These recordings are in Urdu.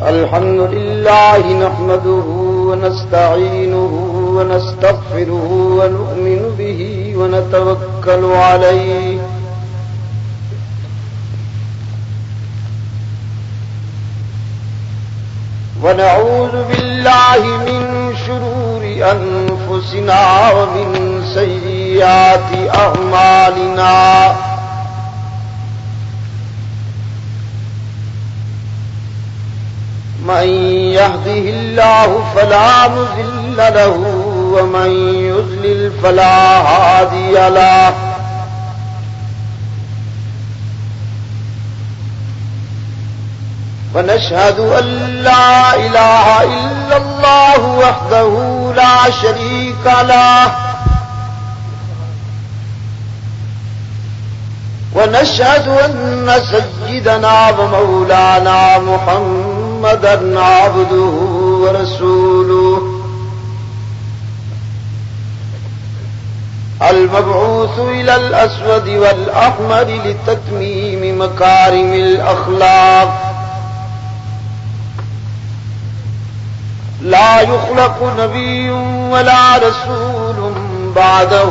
الحمد لله نحمده ونستعينه ونستغفره ونؤمن به ونتوكل عليه ونعوذ بالله من شرور أنفسنا ومن سيئات أعمالنا من يهده الله فلا مضل له ومن يضلل فلا هادي له ونشهد أن لا إله إلا الله وحده لا شريك له ونشهد أن سيدنا ومولانا محمدًا عبده ورسوله المبعوث إلى الأسود والأحمر لتتميم مكارم الأخلاق لا يخلق نبي ولا رسول بعده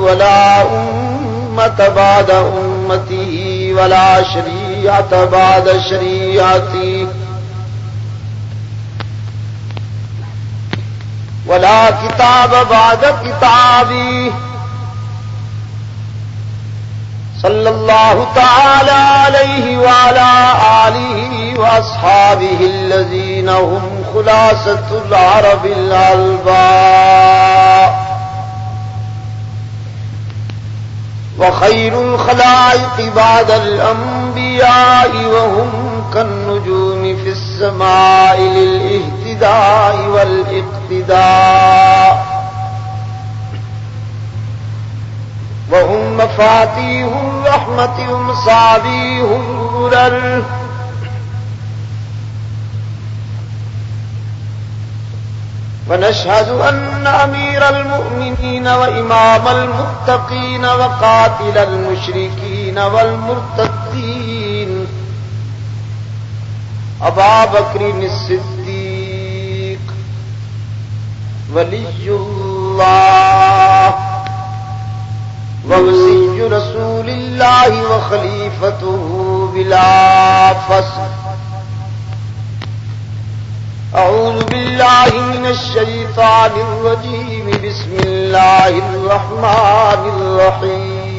ولا أمة بعد أمته ولا شريعة بعد شريعته ولا كتاب بعد كتابي صلى الله تعالى عليه وعلى آله وأصحابه الذين هم خلاصة العرب الألباء وخير الخلائق بعد الأنبياء وهم كالنجوم في السماء للاهتداء والاقتداء وهم مفاتيح الرحمة ومصابيح الغرر ونشهد أن أمير المؤمنين وإمام المتقين وقاتل المشركين والمرتدين أبا بكر الصديق ولي الله ووصي رسول الله وخليفته بلا فصل أعوذ بالله من الشيطان الرجيم بسم الله الرحمن الرحيم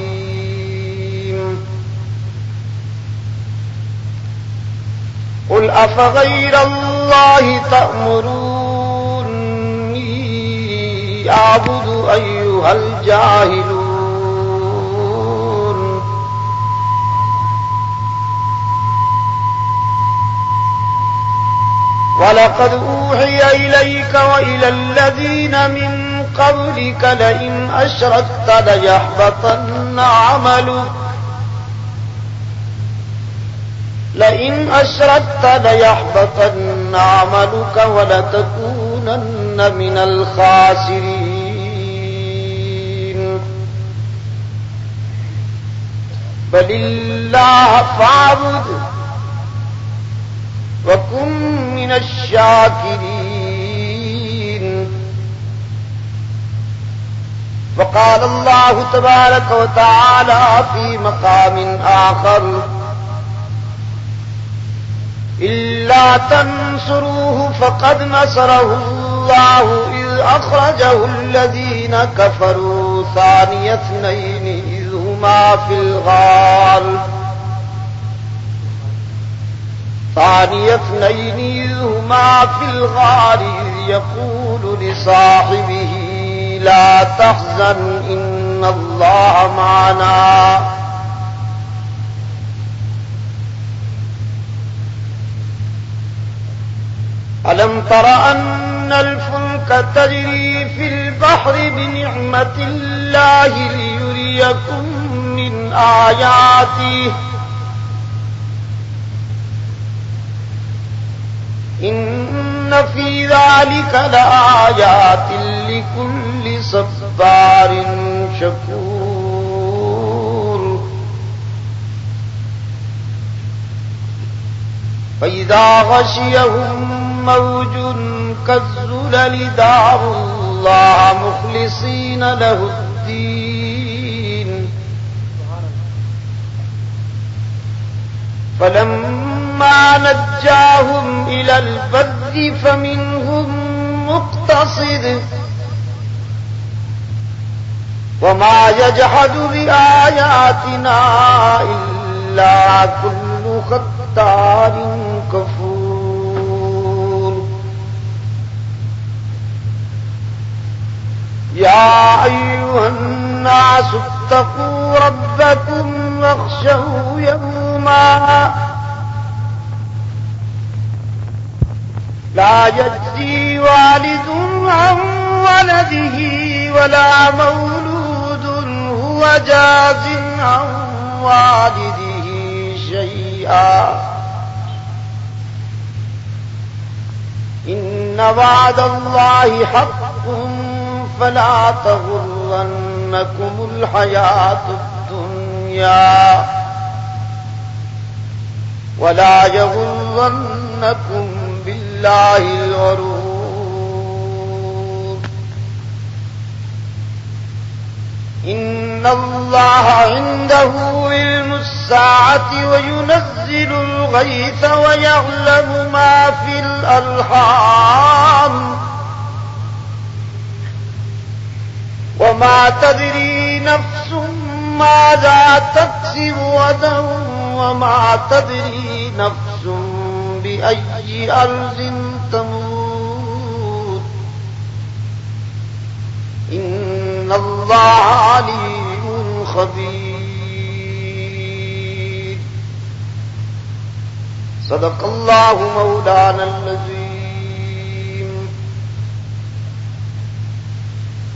قل أفغير الله تأمروني أعبد أيها الجاهلون وَلَقَدْ أُوحِيَ إِلَيْكَ وَإِلَى الَّذِينَ مِنْ قَبْلِكَ لَئِنْ أَشْرَكْتَ لَيَحْبَطَنَّ عَمَلُكَ وَلَتَكُونَنَّ مِنَ الْخَاسِرِينَ بَلِ اللَّهَ فَاعْبُدْ وَكُن مِّنَ الشَّاكِرِينَ وقال الله تبارك وتعالى في مقام آخر إلا تنصروه فقد نصره الله إذ أخرجه الذين كفروا ثاني اثنين إذ هما في الغار إذ يقول لصاحبه لا تحزن إن الله معنا ألم تر أن الفلك تجري في البحر بنعمة الله ليريكم من آياته إن في ذلك لآيات لكل صبار شكور فإذا غشيهم موج كالظلل دعوا الله مخلصين له الدين فلما نجاهم إلى البر فمنهم مقتصد وما يجحد بآياتنا إلا كل ختار كفور يا أيها الناس اتقوا ربكم واخشوا يوما لا يجزي والد عن ولده ولا مولود هو جاز عن والده شيئا إن وعد الله حق فلا تغرنكم الحياة الدنيا ولا يغرنكم بالله الغرور إن الله عنده علم الساعة وينزل الغيث ويعلم ما في الأرحام وما تدري نفس ماذا تكسب غدا وما تدري نفس بأي أرض تموت إن الله عليم خبير صدق الله مولانا العظيم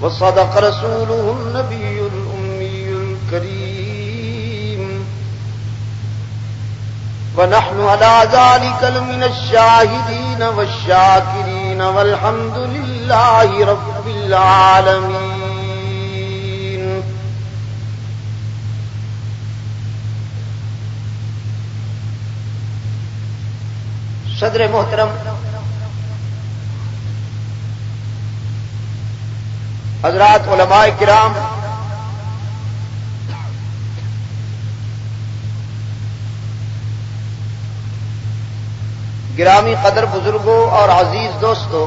وصدق رسوله النبي الأمي الكريم ونحن على ذلك لمن الشاهدين والشاكرين والحمد لله رب العالمين صدر محترم حضرات علماء کرام گرامی قدر بزرگوں اور عزیز دوستوں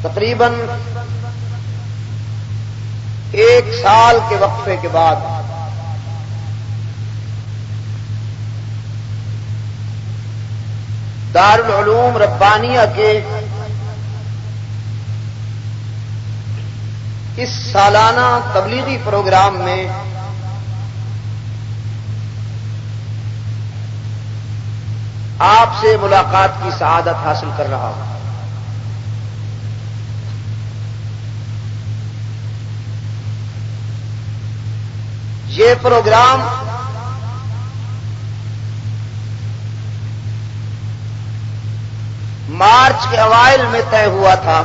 تقریباً 1 سال کے وقفے کے بعد دارالعلوم ربانیہ کے اس سالانہ تبلیغی پروگرام میں آپ سے ملاقات کی سعادت حاصل کر رہا ہوں۔ یہ پروگرام مارچ کے اوائل میں طے ہوا تھا،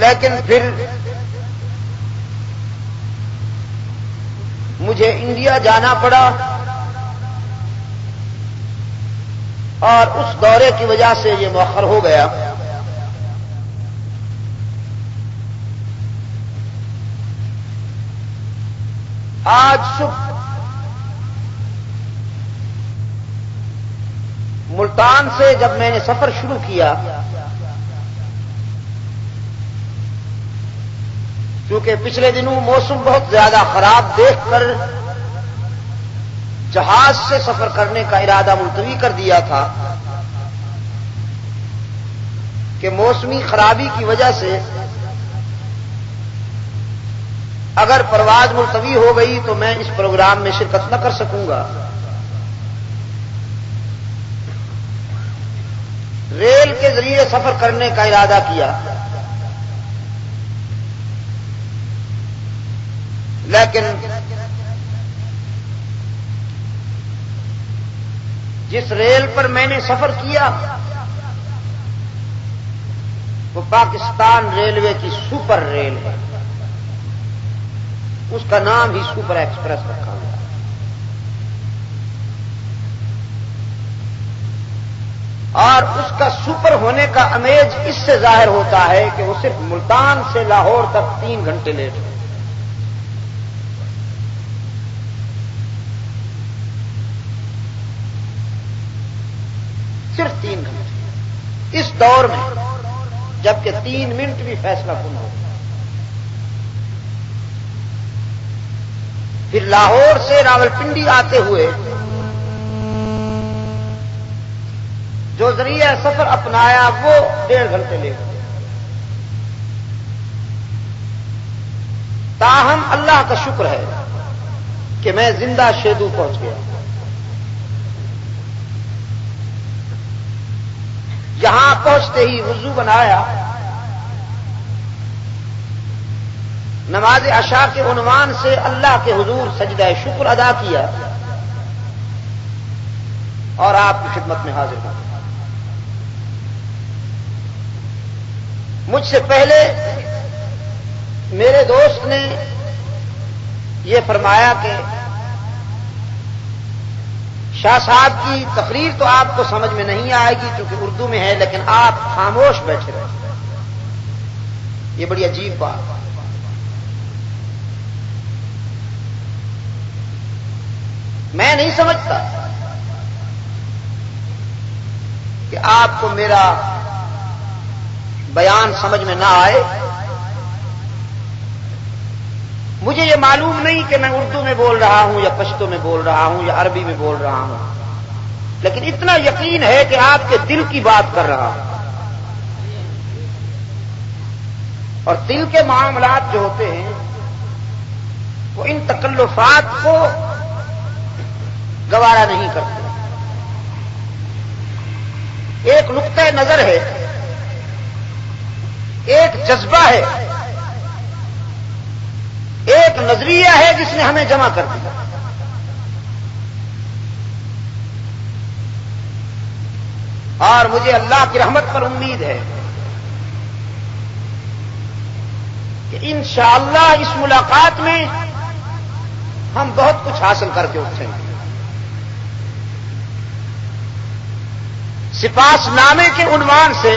لیکن پھر مجھے انڈیا جانا پڑا اور اس دورے کی وجہ سے یہ مؤخر ہو گیا۔ آج صبح ملتان سے جب میں نے سفر شروع کیا، کیونکہ پچھلے دنوں موسم بہت زیادہ خراب دیکھ کر جہاز سے سفر کرنے کا ارادہ ملتوی کر دیا تھا کہ موسمی خرابی کی وجہ سے اگر پرواز ملتوی ہو گئی تو میں اس پروگرام میں شرکت نہ کر سکوں گا۔ ریل کے ذریعے سفر کرنے کا ارادہ کیا، لیکن جس ریل پر میں نے سفر کیا وہ پاکستان ریلوے کی سپر ریل ہے، اس کا نام ہی سپر ایکسپریس رکھا ہوا ہے۔ اور اس کا سپر ہونے کا امیج اس سے ظاہر ہوتا ہے کہ وہ صرف ملتان سے لاہور تک 3 گھنٹے لیٹ ہے۔ صرف 3 گھنٹے اس دور میں، جبکہ 3 منٹ بھی فیصلہ کن ہو۔ پھر لاہور سے راولپنڈی آتے ہوئے جو ذریعہ سفر اپنایا وہ 1.5 گھنٹے لے گئے۔ تاہم اللہ کا شکر ہے کہ میں زندہ شیدو پہنچ گیا۔ یہاں پہنچتے ہی وضو بنایا، نماز عشاء کے عنوان سے اللہ کے حضور سجدہ شکر ادا کیا اور آپ کی خدمت میں حاضر ہوں۔ مجھ سے پہلے میرے دوست نے یہ فرمایا کہ شاہ صاحب کی تقریر تو آپ کو سمجھ میں نہیں آئے گی کیونکہ اردو میں ہے، لیکن آپ خاموش بیٹھے رہے۔ یہ بڑی عجیب بات۔ میں نہیں سمجھتا کہ آپ کو میرا بیان سمجھ میں نہ آئے۔ مجھے یہ معلوم نہیں کہ میں اردو میں بول رہا ہوں یا پشتو میں بول رہا ہوں یا عربی میں بول رہا ہوں، لیکن اتنا یقین ہے کہ آپ کے دل کی بات کر رہا ہوں۔ اور دل کے معاملات جو ہوتے ہیں وہ ان تکلفات کو گوارا نہیں کرتے۔ ایک نقطہ نظر ہے، ایک جذبہ ہے، ایک نظریہ ہے جس نے ہمیں جمع کر دیا۔ اور مجھے اللہ کی رحمت پر امید ہے کہ انشاءاللہ اس ملاقات میں ہم بہت کچھ حاصل کر کے اٹھیں گے۔ سپاس نامے کے عنوان سے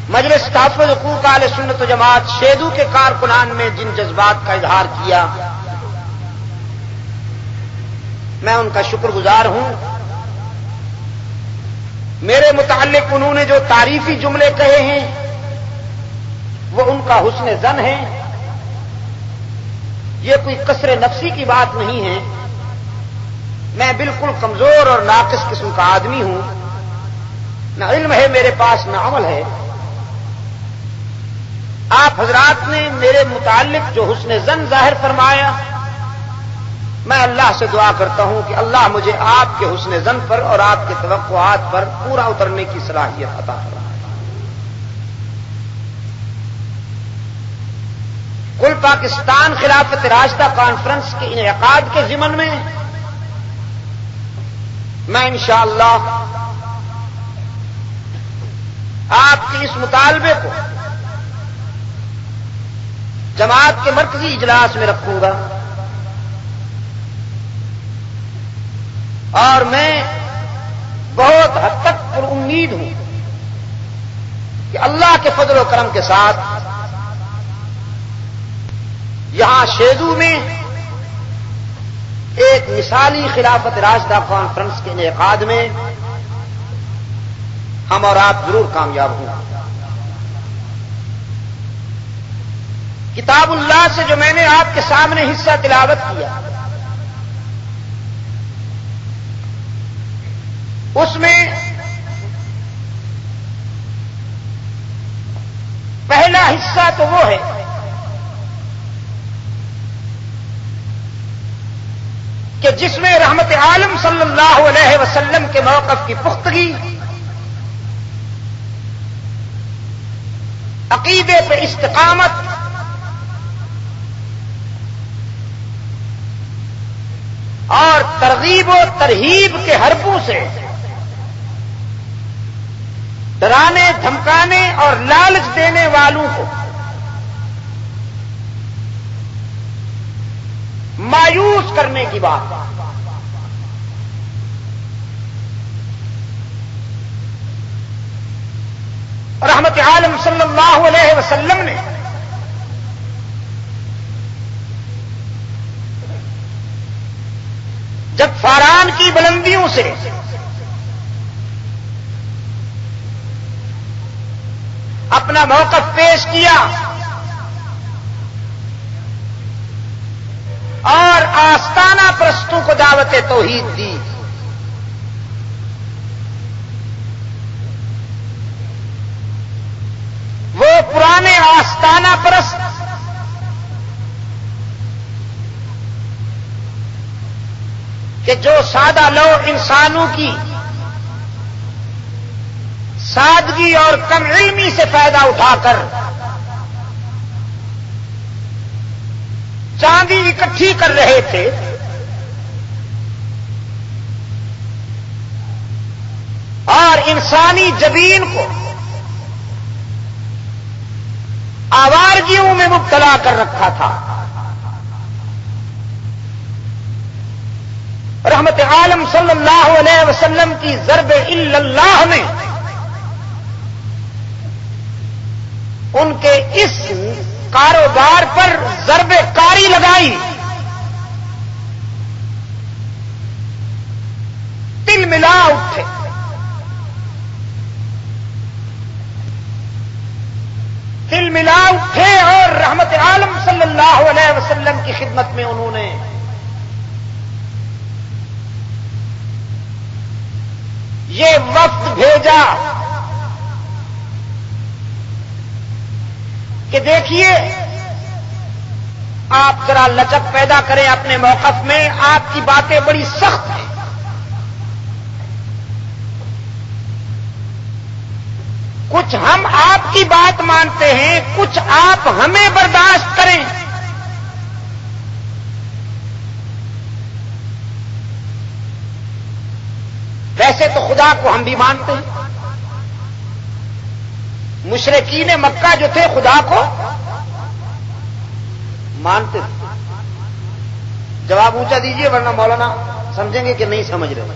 مجلس تحفظ حقوق اہل سنت و جماعت شیدو کے کارکنان میں جن جذبات کا اظہار کیا، میں ان کا شکر گزار ہوں۔ میرے متعلق انہوں نے جو تعریفی جملے کہے ہیں وہ ان کا حسن ظن ہے، یہ کوئی کسر نفسی کی بات نہیں ہے۔ میں بالکل کمزور اور ناقص قسم کا آدمی ہوں، نہ علم ہے میرے پاس نہ عمل ہے۔ آپ حضرات نے میرے متعلق جو حسن ظن ظاہر فرمایا، میں اللہ سے دعا کرتا ہوں کہ اللہ مجھے آپ کے حسن ظن پر اور آپ کے توقعات پر پورا اترنے کی صلاحیت عطا فرمائے۔ کل پاکستان خلافت راشدہ کانفرنس کے انعقاد کے ضمن میں میں انشاءاللہ آپ کے اس مطالبے کو جماعت کے مرکزی اجلاس میں رکھوں گا، اور میں بہت حد تک پر امید ہوں کہ اللہ کے فضل و کرم کے ساتھ یہاں شیدو میں ایک مثالی خلافت راشدہ کانفرنس کے انعقاد میں ہم اور آپ ضرور کامیاب ہوں۔ کتاب اللہ سے جو میں نے آپ کے سامنے حصہ تلاوت کیا، اس میں پہلا حصہ تو وہ ہے کہ جس میں رحمت عالم صلی اللہ علیہ وسلم کے موقف کی پختگی، عقیدے پہ استقامت، اور ترغیب و ترہیب کے حرفوں سے ڈرانے دھمکانے اور لالچ دینے والوں کو مایوس کرنے کی بات. رحمت عالم صلی اللہ علیہ وسلم نے جب فاران کی بلندیوں سے اپنا موقف پیش کیا اور آستانہ پرستوں کو دعوت توحید دی، وہ پرانے آستانہ پرست کہ جو سادہ لو انسانوں کی سادگی اور کم علمی سے فائدہ اٹھا کر چاندی اکٹھی کر رہے تھے، اور انسانی جبین کو آوارگیوں میں مبتلا کر رکھا تھا، رحمت عالم صلی اللہ علیہ وسلم کی ضرب الا اللہ نے ان کے اس کاروبار پر ضرب کاری لگائی. تل ملا اٹھے، تل ملا اٹھے اور رحمت عالم صلی اللہ علیہ وسلم کی خدمت میں انہوں نے یہ وفد بھیجا کہ دیکھیے آپ ذرا لچک پیدا کریں اپنے موقف میں، آپ کی باتیں بڑی سخت ہیں، کچھ ہم آپ کی بات مانتے ہیں، کچھ آپ ہمیں برداشت کریں. ویسے تو خدا کو ہم بھی مانتے ہیں، مشرکین مکہ جو تھے خدا کو مانتے تھے. جواب اونچا دیجئے ورنہ مولانا سمجھیں گے کہ نہیں سمجھ رہے.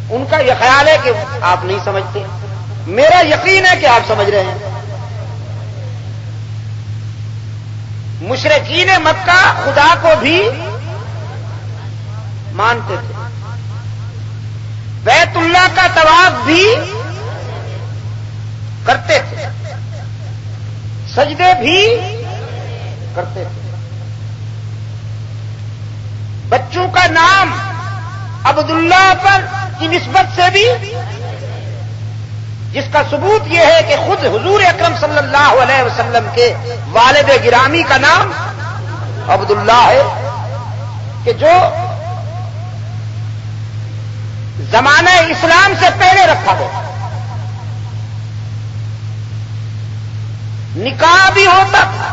ان کا یہ خیال ہے کہ آپ نہیں سمجھتے، میرا یقین ہے کہ آپ سمجھ رہے ہیں. مشرکین مکہ خدا کو بھی مانتے تھے، بیت اللہ کا طواف بھی کرتے تھے، سجدے بھی کرتے تھے. بچوں کا نام عبداللہ پر کی نسبت سے بھی، جس کا ثبوت یہ ہے کہ خود حضور اکرم صلی اللہ علیہ وسلم کے والد گرامی کا نام عبداللہ ہے، کہ جو زمانہ اسلام سے پہلے رکھا گیا. نکاح بھی ہوتا تھا،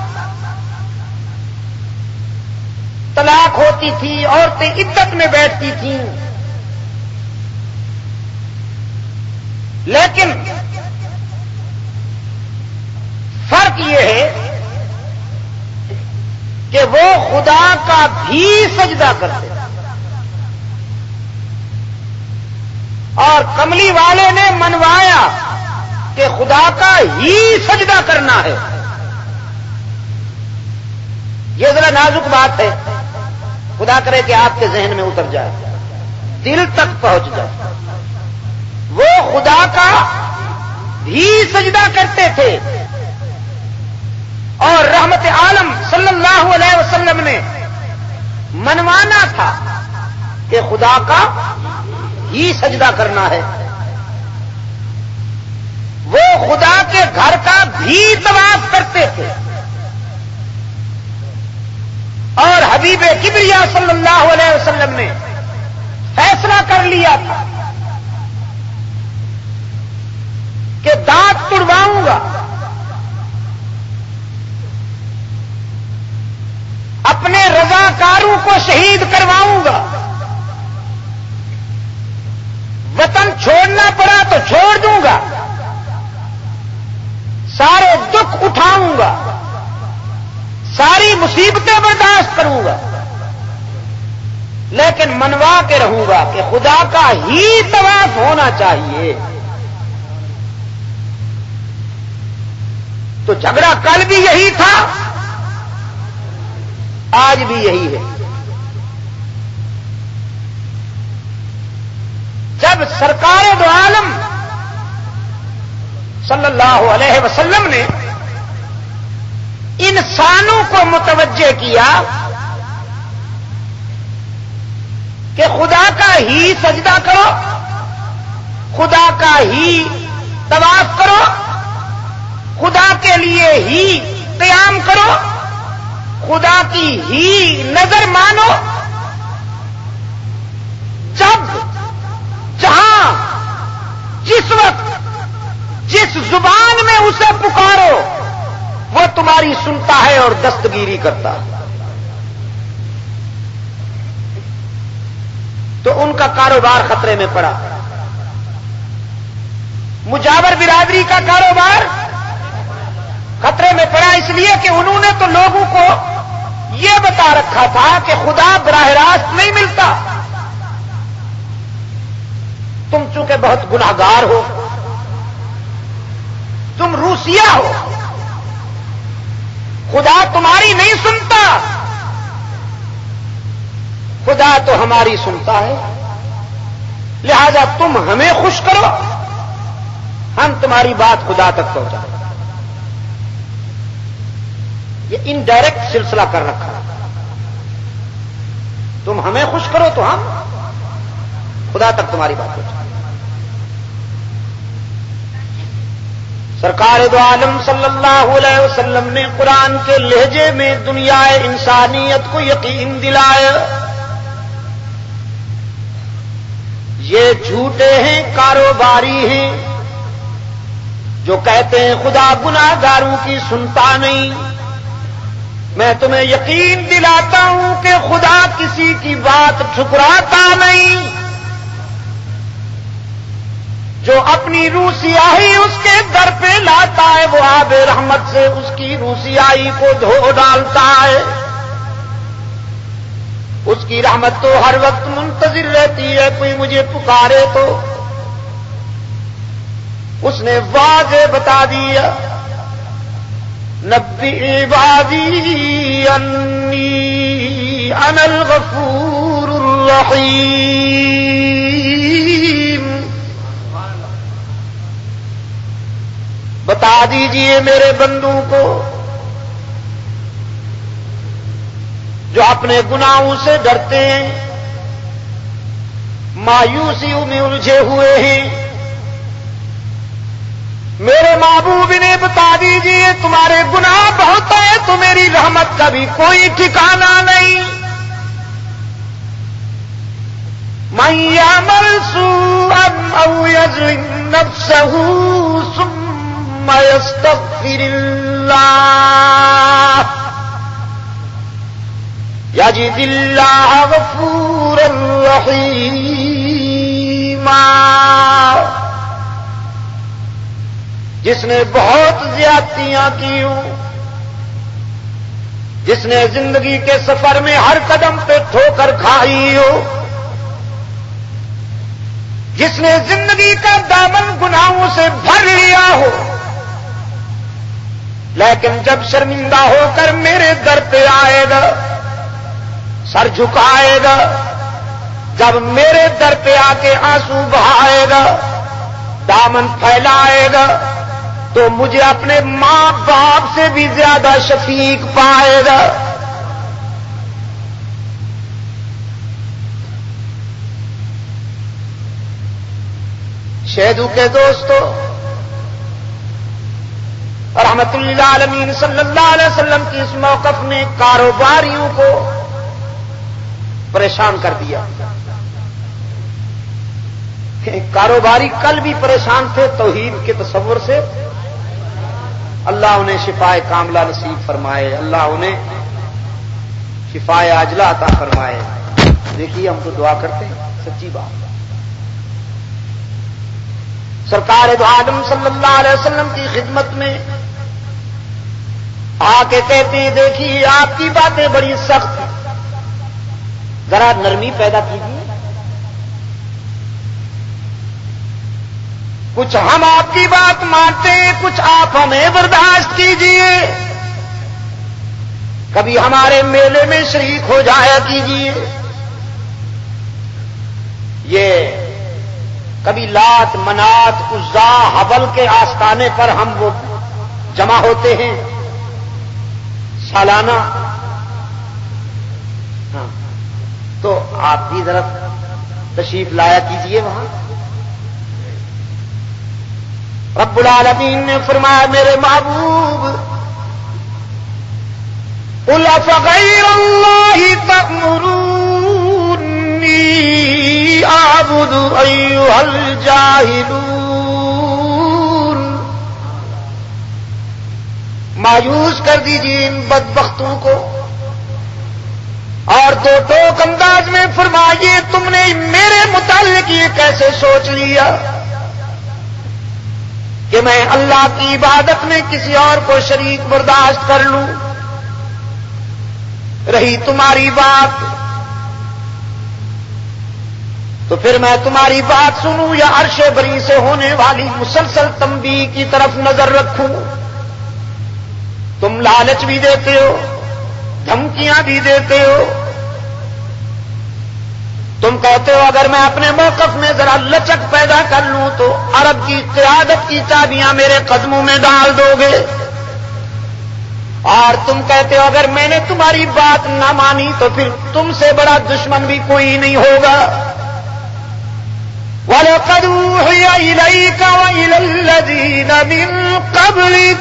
طلاق ہوتی تھی، عورتیں عدت میں بیٹھتی تھیں، لیکن فرق یہ ہے کہ وہ خدا کا بھی سجدہ کرتے اور کملی والے نے منوایا کہ خدا کا ہی سجدہ کرنا ہے. یہ ذرا نازک بات ہے، خدا کرے کہ آپ کے ذہن میں اتر جائے، دل تک پہنچ جائے. وہ خدا کا بھی سجدہ کرتے تھے اور رحمت عالم صلی اللہ علیہ وسلم نے منوانا تھا کہ خدا کا ہی سجدہ کرنا ہے. وہ خدا کے گھر کا بھی طواف کرتے تھے اور حبیب کبریا صلی اللہ علیہ وسلم نے فیصلہ کر لیا تھا کہ دانت توڑواؤں گا، اپنے رضاکاروں کو شہید کرواؤں گا. وطن چھوڑنا پڑا تو چھوڑ دوں گا، سارے دکھ اٹھاؤں گا، ساری مصیبتیں برداشت کروں گا، لیکن منوا کے رہوں گا کہ خدا کا ہی طواف ہونا چاہیے۔ تو جھگڑا کل بھی یہی تھا، آج بھی یہی ہے۔ جب سرکار دو عالم صلی اللہ علیہ وسلم نے انسانوں کو متوجہ کیا کہ خدا کا ہی سجدہ کرو، خدا کا ہی طواف کرو، خدا کے لیے ہی قیام کرو، خدا کی ہی نظر مانو، جب جہاں جس وقت جس زبان میں اسے پکارو وہ تمہاری سنتا ہے اور دستگیری کرتا ہے۔ تو ان کا کاروبار خطرے میں پڑا، مجاور برادری کا کاروبار خطرے میں پڑا، اس لیے کہ انہوں نے تو لوگوں کو یہ بتا رکھا تھا کہ خدا براہ راست نہیں ملتا، تم چونکہ بہت گناہگار ہو، تم روسیا ہو، خدا تمہاری نہیں سنتا، خدا تو ہماری سنتا ہے، لہذا تم ہمیں خوش کرو، ہم تمہاری بات خدا تک پہنچائیں۔ یہ انڈائریکٹ سلسلہ کر رکھا، تم ہمیں خوش کرو تو ہم خدا تک تمہاری بات پہنچائیں۔ سرکار دو عالم صلی اللہ علیہ وسلم نے قرآن کے لہجے میں دنیا انسانیت کو یقین دلایا، یہ جھوٹے ہیں کاروباری ہیں جو کہتے ہیں خدا گناہگاروں کی سنتا نہیں، میں تمہیں یقین دلاتا ہوں کہ خدا کسی کی بات ٹھکراتا نہیں، جو اپنی روح سیاہی اس کے در پہ لاتا ہے وہ آب رحمت سے اس کی روح سیاہی کو دھو ڈالتا ہے، اس کی رحمت تو ہر وقت منتظر رہتی ہے، کوئی مجھے پکارے تو اس نے واضح بتا دیا، نبی عبادی انی انا الغفور الرحیم، بتا دیجئے میرے بندوں کو جو اپنے گناہوں سے ڈرتے ہیں، مایوسیوں میں الجھے ہوئے ہیں، میرے محبوب نے بتا دیجئے تمہارے گناہ بہت ہے تو میری رحمت کا بھی کوئی ٹھکانہ نہیں، من یعمل سوءا او یظلم نفسه ثم یستغفر اللہ یجد اللہ غفورا رحیما، جس نے بہت زیادتیاں کی ہوں، جس نے زندگی کے سفر میں ہر قدم پہ ٹھوکر کھائی ہو، جس نے زندگی کا دامن گناہوں سے بھر لیا ہو، لیکن جب شرمندہ ہو کر میرے در پہ آئے گا، سر جھکائے گا، جب میرے در پہ آ کے آنسو بہائے گا، دامن پھیلائے گا، تو مجھے اپنے ماں باپ سے بھی زیادہ شفیق پائے گا۔ شہدوں کے دوستو، رحمت للعالمین صلی اللہ علیہ وسلم کی اس موقف نے کاروباریوں کو پریشان کر دیا۔ کاروباری کل بھی پریشان تھے توحید کے تصور سے، اللہ انہیں شفائے کاملہ نصیب فرمائے، اللہ انہیں شفائے عاجلہ عطا فرمائے۔ دیکھیے ہم تو دعا کرتے ہیں، سچی بات، سرکار دو عالم صلی اللہ علیہ وسلم کی خدمت میں آ کے کہتے ہیں دیکھیے آپ کی باتیں بڑی سخت ہیں، ذرا نرمی پیدا کیجیے، کچھ ہم آپ کی بات مانتے ہیں، کچھ آپ ہمیں برداشت کیجیے، کبھی ہمارے میلے میں شریک ہو جایا کیجیے۔ یہ کبھی لات منات عزا حبل کے آستانے پر ہم وہ جمع ہوتے ہیں سالانہ، ہاں تو آپ بھی ذرا تشریف لایا کیجیے وہاں۔ رب العالمین نے فرمایا میرے محبوب قل افغیر اللہ تأمرونی اعبد ایھا الجاہلون، مایوس کر دیجیے ان بدبختوں کو اور دو ٹوک انداز میں فرمائیے تم نے میرے متعلق یہ کیسے سوچ لیا کہ میں اللہ کی عبادت میں کسی اور کو شریک برداشت کر لوں؟ رہی تمہاری بات تو پھر میں تمہاری بات سنوں یا عرش بری سے ہونے والی مسلسل تنبیہ کی طرف نظر رکھوں؟ تم لالچ بھی دیتے ہو، دھمکیاں بھی دیتے ہو، تم کہتے ہو اگر میں اپنے موقف میں ذرا لچک پیدا کر لوں تو عرب کی قیادت کی چابیاں میرے قدموں میں ڈال دو گے، اور تم کہتے ہو اگر میں نے تمہاری بات نہ مانی تو پھر تم سے بڑا دشمن بھی کوئی نہیں ہوگا۔ وَلَقَدْ أُوحِيَ إِلَيْكَ وَإِلَى الَّذِينَ مِن قَبْلِكَ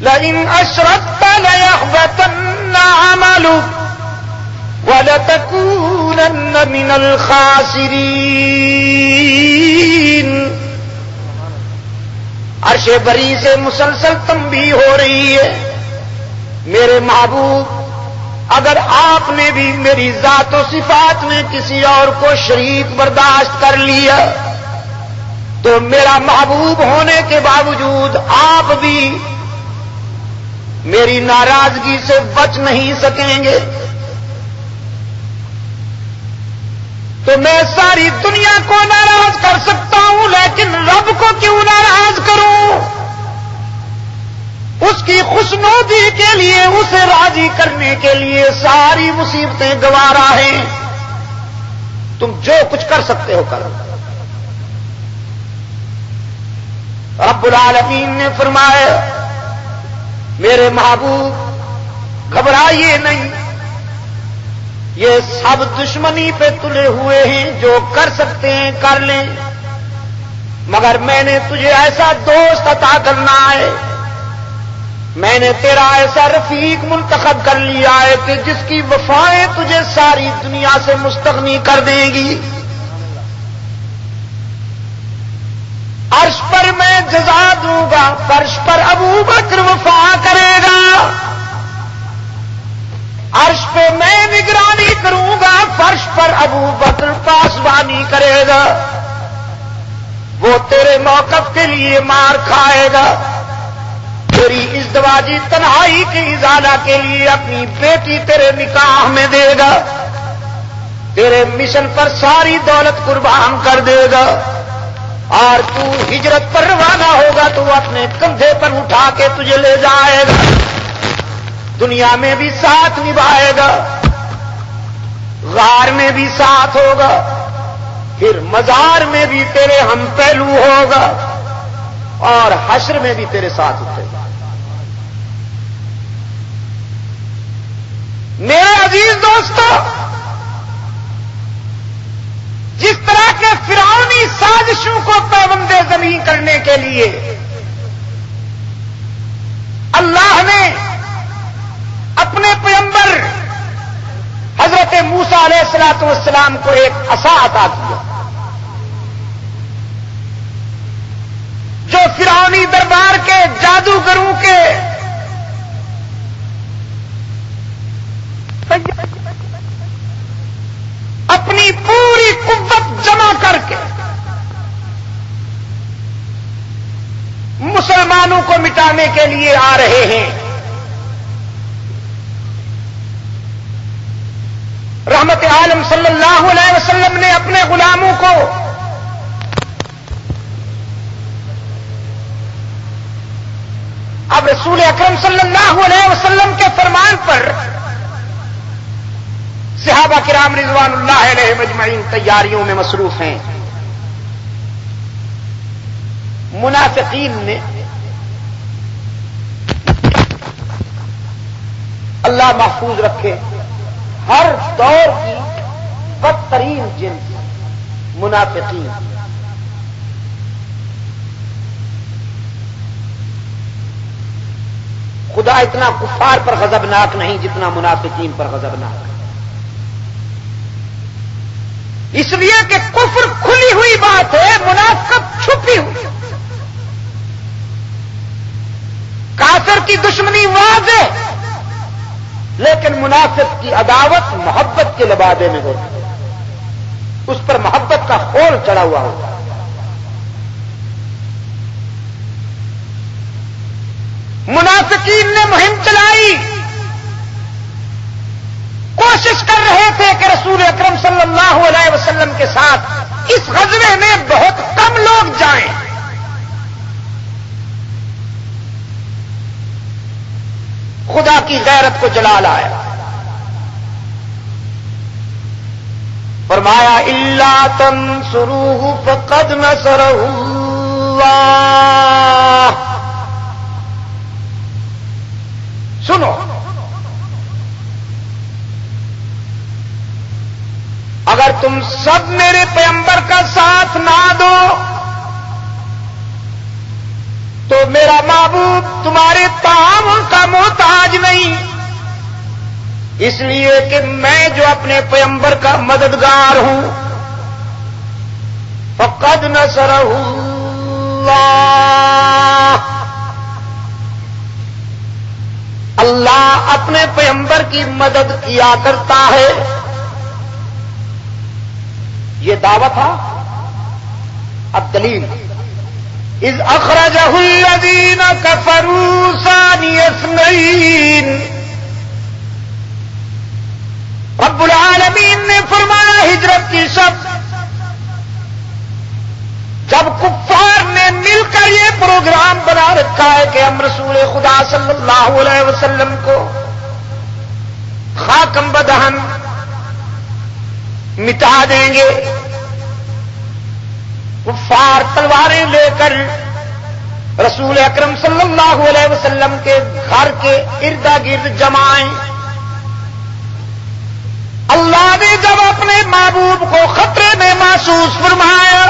لَئِنْ أَشْرَكْتَ لَيَحْبَطَنَّ عَمَلُكَ وَلَتَكُونَنَّ مِنَ الْخَاسِرِينَ۔ عرش بری سے مسلسل تنبیہ ہو رہی ہے میرے محبوب اگر آپ نے بھی میری ذات و صفات میں کسی اور کو شریک برداشت کر لیا تو میرا محبوب ہونے کے باوجود آپ بھی میری ناراضگی سے بچ نہیں سکیں گے۔ تو میں ساری دنیا کو ناراض کر سکتا ہوں لیکن رب کو کیوں ناراض کروں؟ اس کی خوشنودی کے لیے، اسے راضی کرنے کے لیے ساری مصیبتیں گوارا ہیں۔ تم جو کچھ کر سکتے ہو کرو۔ رب العالمین نے فرمایا میرے محبوب گھبرائیے نہیں، یہ سب دشمنی پہ تلے ہوئے ہیں، جو کر سکتے ہیں کر لیں، مگر میں نے تجھے ایسا دوست عطا کرنا ہے، میں نے تیرا ایسا رفیق منتخب کر لیا ہے کہ جس کی وفائیں تجھے ساری دنیا سے مستغنی کر دیں گی۔ عرش پر میں جزا دوں گا، فرش پر ابو بکر وفا کرے گا، عرش پہ میں نگرانی کروں گا، فرش پر ابو بکر پاسبانی کرے گا، وہ تیرے موقف کے لیے مار کھائے گا، تیری ازدواجی تنہائی کی ازالہ کے لیے اپنی بیٹی تیرے نکاح میں دے گا، تیرے مشن پر ساری دولت قربان کر دے گا، اور تو ہجرت پر روانہ ہوگا تو وہ اپنے کندھے پر اٹھا کے تجھے لے جائے گا، دنیا میں بھی ساتھ نبھائے گا، غار میں بھی ساتھ ہوگا، پھر مزار میں بھی تیرے ہم پہلو ہوگا، اور حشر میں بھی تیرے ساتھ اٹھے گا۔ میرے عزیز دوستو، جس طرح کے فرعونی سازشوں کو پیوند زمین کرنے کے لیے اللہ نے اپنے پیغمبر حضرت موسیٰ علیہ الصلوۃ والسلام کو ایک عصا عطا کیا، جو فرعونی دربار کے جادوگروں کے اپنی پوری قوت جمع کر کے مسلمانوں کو مٹانے کے لیے آ رہے ہیں۔ رحمت عالم صلی اللہ علیہ وسلم نے اپنے غلاموں کو اب رسول اکرم صلی اللہ علیہ وسلم کے فرمان پر صحابہ کرام رضوان اللہ علیہ مجمعین تیاریوں میں مصروف ہیں۔ منافقین نے اللہ محفوظ رکھے ہر دور کی بدترین جنس منافقین، خدا اتنا کفار پر غضبناک نہیں جتنا منافقین پر غضبناک، اس لیے کہ کفر کھلی ہوئی بات ہے، منافقت چھپی ہوئی۔ کافر کی دشمنی واضح، لیکن منافق کی عداوت محبت کے لبادے میں ہوتی ہے، اس پر محبت کا خول چڑھا ہوا ہوتا ہے۔ منافقین نے مہم چلائی، کوشش کر رہے تھے کہ رسول اکرم صلی اللہ علیہ وسلم کے ساتھ اس غزوے میں بہت کم لوگ جائیں۔ خدا کی غیرت کو جلا لایا، فرمایا الا تنصروه فقد نصره اللہ۔ سنو، اگر تم سب میرے پیغمبر کا ساتھ نہ دو تو میرا محبوب تمہارے تعاون کا محتاج نہیں، اس لیے کہ میں جو اپنے پیغمبر کا مددگار ہوں۔ فقد نصرہ اللہ، اللہ اپنے پیغمبر کی مدد کیا کرتا ہے۔ یہ دعوت تھا۔ اب دلیل، اذ اخرجہ الذین کفروا ثانی اثنین، رب العالمین نے فرمایا ہجرت کی شب جب کفار نے مل کر یہ پروگرام بنا رکھا ہے کہ ہم رسول خدا صلی اللہ علیہ وسلم کو خاکم بدہن مٹا دیں گے، کفار تلواریں لے کر رسول اکرم صلی اللہ علیہ وسلم کے گھر کے ارد گرد جمائیں۔ اللہ نے جب اپنے محبوب کو خطرے میں محسوس فرمایا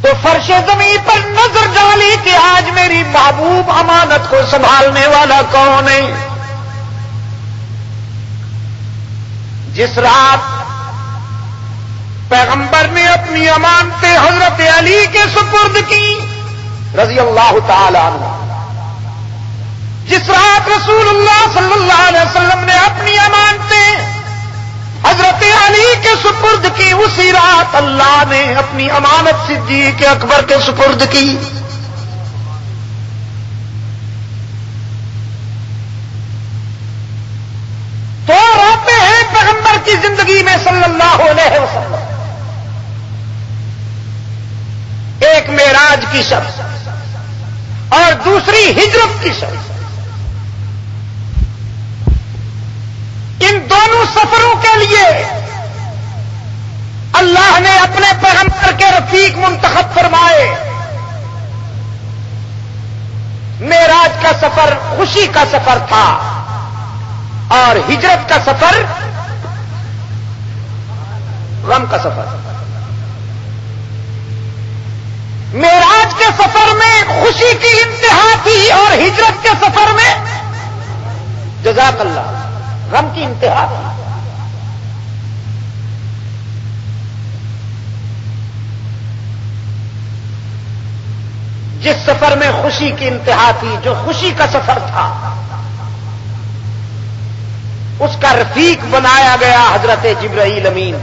تو فرش زمین پر نظر ڈالی کہ آج میری محبوب امانت کو سنبھالنے والا کون ہے۔ جس رات پیغمبر نے اپنی امانتیں حضرت علی کے سپرد کی رضی اللہ تعالی عنہ، جس رات رسول اللہ صلی اللہ علیہ وسلم نے اپنی امانتیں حضرت علی کے سپرد کی، اسی رات اللہ نے اپنی امانت صدیق اکبر کے سپرد کی۔ تو روتے ہیں پیغمبر کی زندگی میں صلی اللہ علیہ وسلم، ایک معراج کی شب اور دوسری ہجرت کی شب۔ ان دونوں سفروں کے لیے اللہ نے اپنے پیغمبر کے رفیق منتخب فرمائے۔ معراج کا سفر خوشی کا سفر تھا اور ہجرت کا سفر غم کا سفر۔ معراج کے سفر میں خوشی کی انتہا تھی اور ہجرت کے سفر میں جزاک اللہ غم کی انتہا تھی۔ جس سفر میں خوشی کی انتہا تھی، جو خوشی کا سفر تھا، اس کا رفیق بنایا گیا حضرت جبرائیل امین،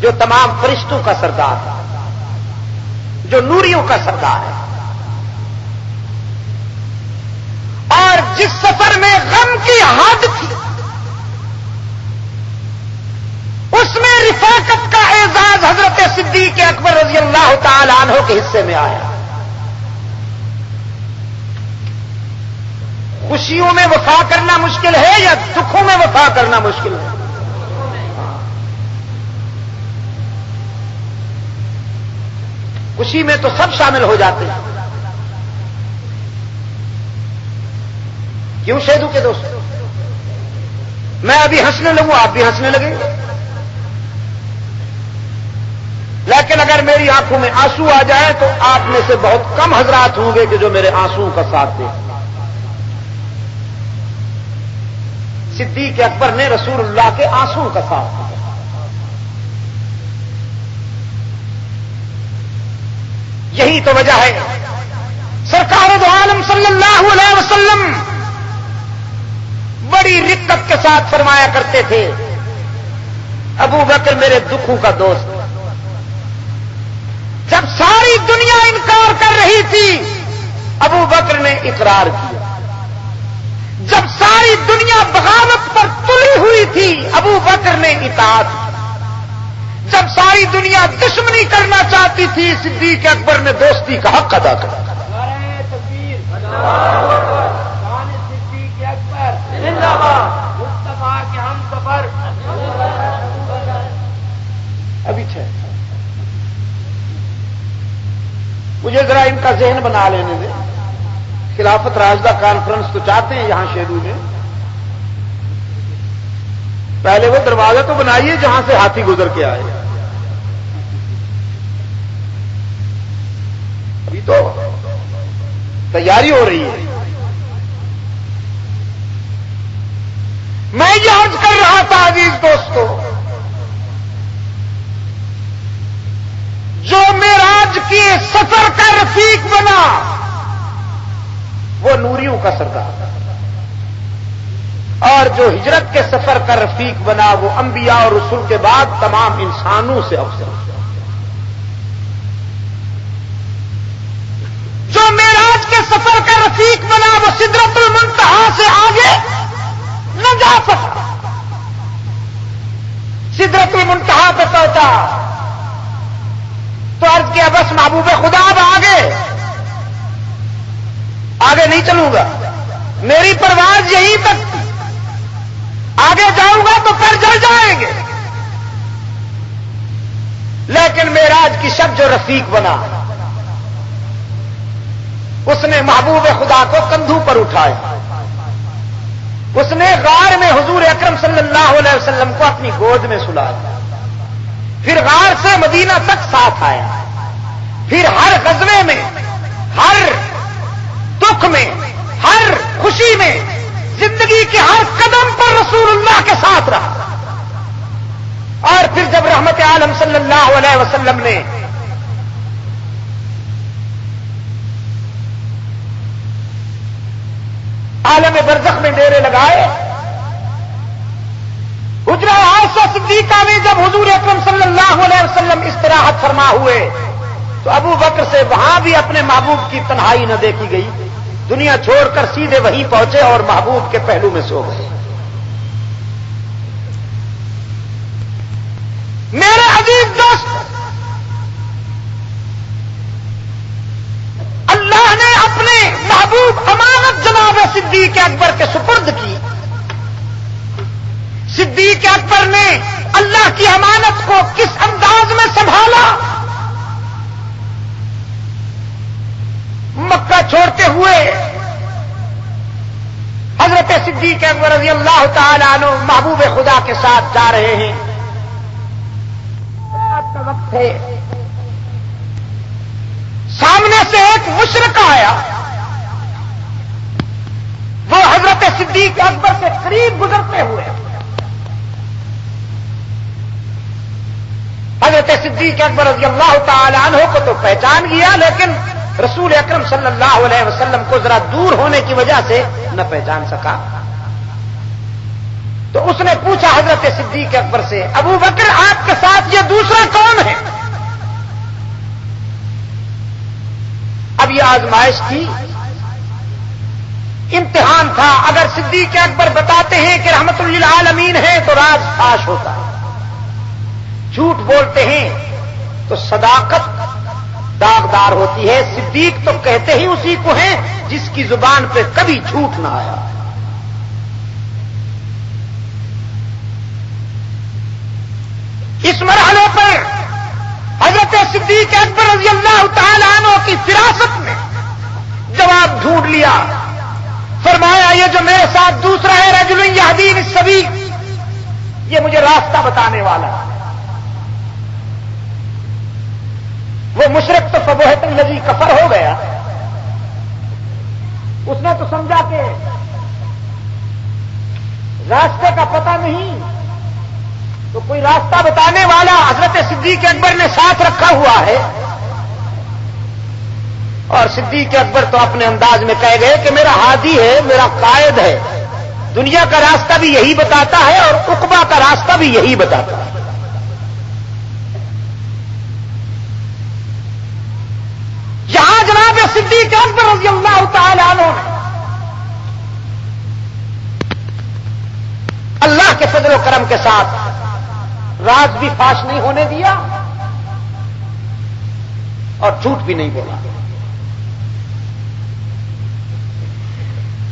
جو تمام فرشتوں کا سردار تھا، جو نوریوں کا سردار ہے، اور جس سفر میں غم کی حد تھی اس میں رفاقت کا اعزاز حضرت صدیق اکبر رضی اللہ تعالی عنہ کے حصے میں آیا۔ خوشیوں میں وفا کرنا مشکل ہے یا دکھوں میں وفا کرنا مشکل ہے؟ خوشی میں تو سب شامل ہو جاتے ہیں۔ کیوں شیدو کے دوست؟ میں ابھی ہنسنے لگوں آپ بھی ہنسنے لگیں گے، لیکن اگر میری آنکھوں میں آنسو آ جائے تو آپ میں سے بہت کم حضرات ہوں گے کہ جو میرے آنسوؤں کا ساتھ دیں۔ صدیق اکبر نے رسول اللہ کے آنسوؤں کا ساتھ دیا۔ یہی تو وجہ ہے سرکار دو عالم صلی اللہ علیہ وسلم بڑی رقت کے ساتھ فرمایا کرتے تھے، ابو بکر میرے دکھوں کا دوست۔ جب ساری دنیا انکار کر رہی تھی ابو بکر نے اقرار کیا، جب ساری دنیا بغاوت پر تلی ہوئی تھی ابو بکر نے اطاعت کی، جب ساری دنیا دشمنی کرنا چاہتی تھی صدیق اکبر نے دوستی کا حق ادا کیا۔ ابھی مجھے ذرا ان کا ذہن بنا لینے دیں۔ خلافت راشدہ کانفرنس تو چاہتے ہیں یہاں شیدو میں، پہلے وہ دروازہ تو بنائیے جہاں سے ہاتھی گزر کے آئے۔ ابھی تو تیاری ہو رہی ہے۔ میں یہ عرض کر رہا تھا عزیز دوستو، جو معراج کے سفر کا رفیق بنا وہ نوریوں کا سردار، اور جو ہجرت کے سفر کا رفیق بنا وہ انبیاء اور رسول کے بعد تمام انسانوں سے افضل۔ جو معراج کے سفر کا رفیق بنا وہ سدرۃ المنتہا سے آگے نہ جا سکا، سدرۃ المنتہا پہ پہنچا تو عرض کیا بس محبوب خدا اب آگے نہیں چلوں گا، میری پرواز یہیں تک تھی، آگے جاؤں گا تو پھر جل جائیں گے۔ لیکن معراج کی شب جو رفیق بنا اس نے محبوب خدا کو کندھوں پر اٹھایا، اس نے غار میں حضور اکرم صلی اللہ علیہ وسلم کو اپنی گود میں سلایا، پھر غار سے مدینہ تک ساتھ آیا، پھر ہر غزوے میں، ہر دکھ میں، ہر خوشی میں، زندگی کے ہر قدم پر رسول اللہ کے ساتھ رہا۔ اور پھر جب رحمت عالم صلی اللہ علیہ وسلم نے عالم برزخ میں ڈیرے لگائے، حجرہ عائشہ صدیقہ میں جب حضور اکرم صلی اللہ علیہ وسلم استراحت فرما ہوئے تو ابو بکر سے وہاں بھی اپنے محبوب کی تنہائی نہ دیکھی گئی، دنیا چھوڑ کر سیدھے وہیں پہنچے اور محبوب کے پہلو میں سو گئے۔ میرے عزیز دوست، اللہ نے اپنے محبوب امانت جناب صدیق اکبر کے سپرد کی۔ صدیق اکبر نے اللہ کی امانت کو کس انداز میں سنبھالا؟ مکہ چھوڑتے ہوئے حضرت صدیق اکبر رضی اللہ تعالی عنہ محبوب خدا کے ساتھ جا رہے ہیں، رات کا وقت ہے، سامنے سے ایک مشرک آیا، وہ حضرت صدیق اکبر کے قریب گزرتے ہوئے حضرت صدیق اکبر رضی اللہ تعالی عنہ کو تو پہچان گیا، لیکن رسول اکرم صلی اللہ علیہ وسلم کو ذرا دور ہونے کی وجہ سے نہ پہچان سکا۔ تو اس نے پوچھا حضرت صدیق اکبر سے، ابو بکر آپ کے ساتھ یہ دوسرا کون ہے؟ آزمائش تھی، امتحان تھا. اگر صدیق اکبر بتاتے ہیں کہ رحمت للعالمین ہے تو راز فاش ہوتا ہے، جھوٹ بولتے ہیں تو صداقت داغدار ہوتی ہے. صدیق تو کہتے ہی اسی کو ہیں جس کی زبان پہ کبھی جھوٹ نہ آیا. اس مرحلے پر حضرت صدیق اکبر رضی اللہ تعالی عنہ کی فراست نے جواب ڈھونڈ لیا. فرمایا یہ جو میرے ساتھ دوسرا ہے رجل یہدی بالسبیل، یہ مجھے راستہ بتانے والا ہے. وہ مشرک تو فبہت الذی کفر ہو گیا. اس نے تو سمجھا کہ راستے کا پتہ نہیں تو کوئی راستہ بتانے والا حضرت صدیق اکبر نے ساتھ رکھا ہوا ہے. اور صدیق اکبر تو اپنے انداز میں کہہ گئے کہ میرا ہادی ہے، میرا قائد ہے، دنیا کا راستہ بھی یہی بتاتا ہے اور عقبہ کا راستہ بھی یہی بتاتا ہے. یہاں جناب صدیق اکبر رضی اللہ تعالی عنہ نے اللہ کے فضل و کرم کے ساتھ راز بھی فاش نہیں ہونے دیا اور جھوٹ بھی نہیں بولا.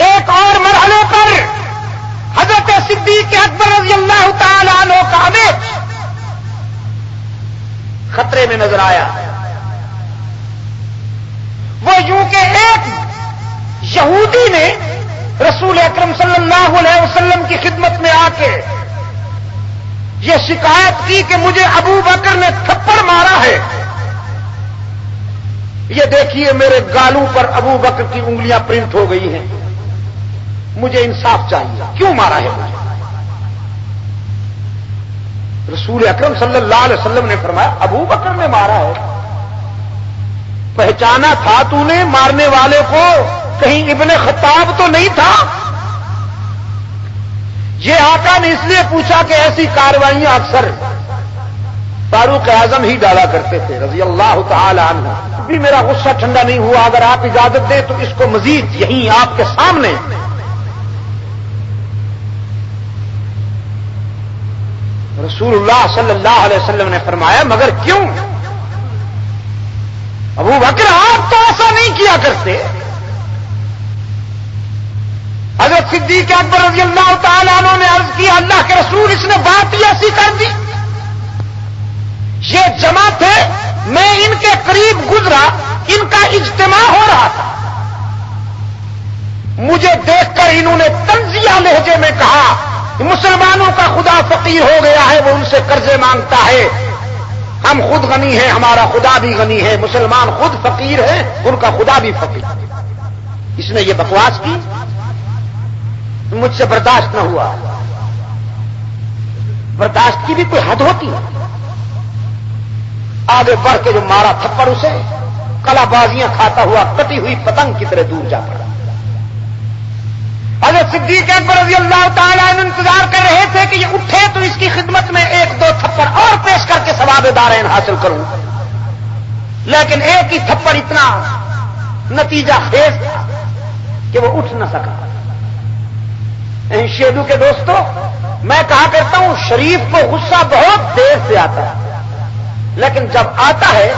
ایک اور مرحلے پر حضرت صدیق اکبر رضی اللہ تعالی عنہ کا امیج خطرے میں نظر آیا. وہ یوں کہ ایک یہودی نے رسول اکرم صلی اللہ علیہ وسلم کی خدمت میں آ کے یہ شکایت کی کہ مجھے ابو بکر نے تھپڑ مارا ہے. یہ دیکھیے میرے گالوں پر ابو بکر کی انگلیاں پرنٹ ہو گئی ہیں، مجھے انصاف چاہیے، کیوں مارا ہے مجھے؟ رسول اکرم صلی اللہ علیہ وسلم نے فرمایا ابو بکر نے مارا ہے. پہچانا تھا تو نے مارنے والے کو؟ کہیں ابن خطاب تو نہیں تھا؟ یہ آقا نے اس لیے پوچھا کہ ایسی کارروائیاں اکثر فاروق اعظم ہی ڈالا کرتے تھے رضی اللہ تعالی عنہ. بھی میرا غصہ ٹھنڈا نہیں ہوا، اگر آپ اجازت دیں تو اس کو مزید یہیں آپ کے سامنے رسول اللہ صلی اللہ علیہ وسلم نے فرمایا مگر کیوں؟ ابو بکر آپ تو ایسا نہیں کیا کرتے. حضرت صدیق اکبر رضی اللہ تعالیٰ عنہ نے عرض کیا اللہ کے رسول اس نے بات ہی ایسی کر دی. یہ جمع تھے، میں ان کے قریب گزرا، ان کا اجتماع ہو رہا تھا، مجھے دیکھ کر انہوں نے طنزیہ لہجے میں کہا مسلمانوں کا خدا فقیر ہو گیا ہے، وہ ان سے قرضے مانگتا ہے، ہم خود غنی ہیں، ہمارا خدا بھی غنی ہے، مسلمان خود فقیر ہیں، ان کا خدا بھی فقیر. اس نے یہ بکواس کی، مجھ سے برداشت نہ ہوا. برداشت کی بھی کوئی حد ہوتی ہے. آگے بڑھ کے جو مارا تھپڑ اسے کلا بازیاں کھاتا ہوا کٹی ہوئی پتنگ کی طرح دور جا پڑا. حضرت صدیق اکبر رضی اللہ تعالیٰ عنہ انتظار کر رہے تھے کہ یہ اٹھے تو اس کی خدمت میں ایک دو تھپڑ اور پیش کر کے ثواب دارین حاصل کروں، لیکن ایک ہی تھپڑ اتنا نتیجہ خیز تھا کہ وہ اٹھ نہ سکا. شیدو کے دوستو، میں کہا کرتا ہوں شریف کو غصہ بہت دیر سے آتا ہے، لیکن جب آتا ہے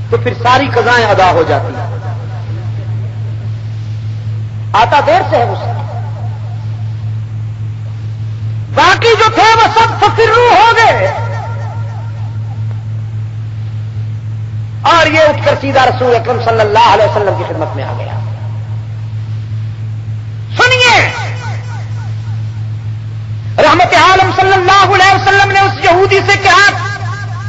تو پھر ساری قضائیں ادا ہو جاتی ہیں. آتا دیر سے ہے غصہ. باقی جو تھے وہ سب فکرو ہو گئے اور یہ اٹھ کر سیدھا رسول اکرم صلی اللہ علیہ وسلم کی خدمت میں آ گیا. سنیے، رحمت عالم صلی اللہ علیہ وسلم نے اس یہودی سے کیا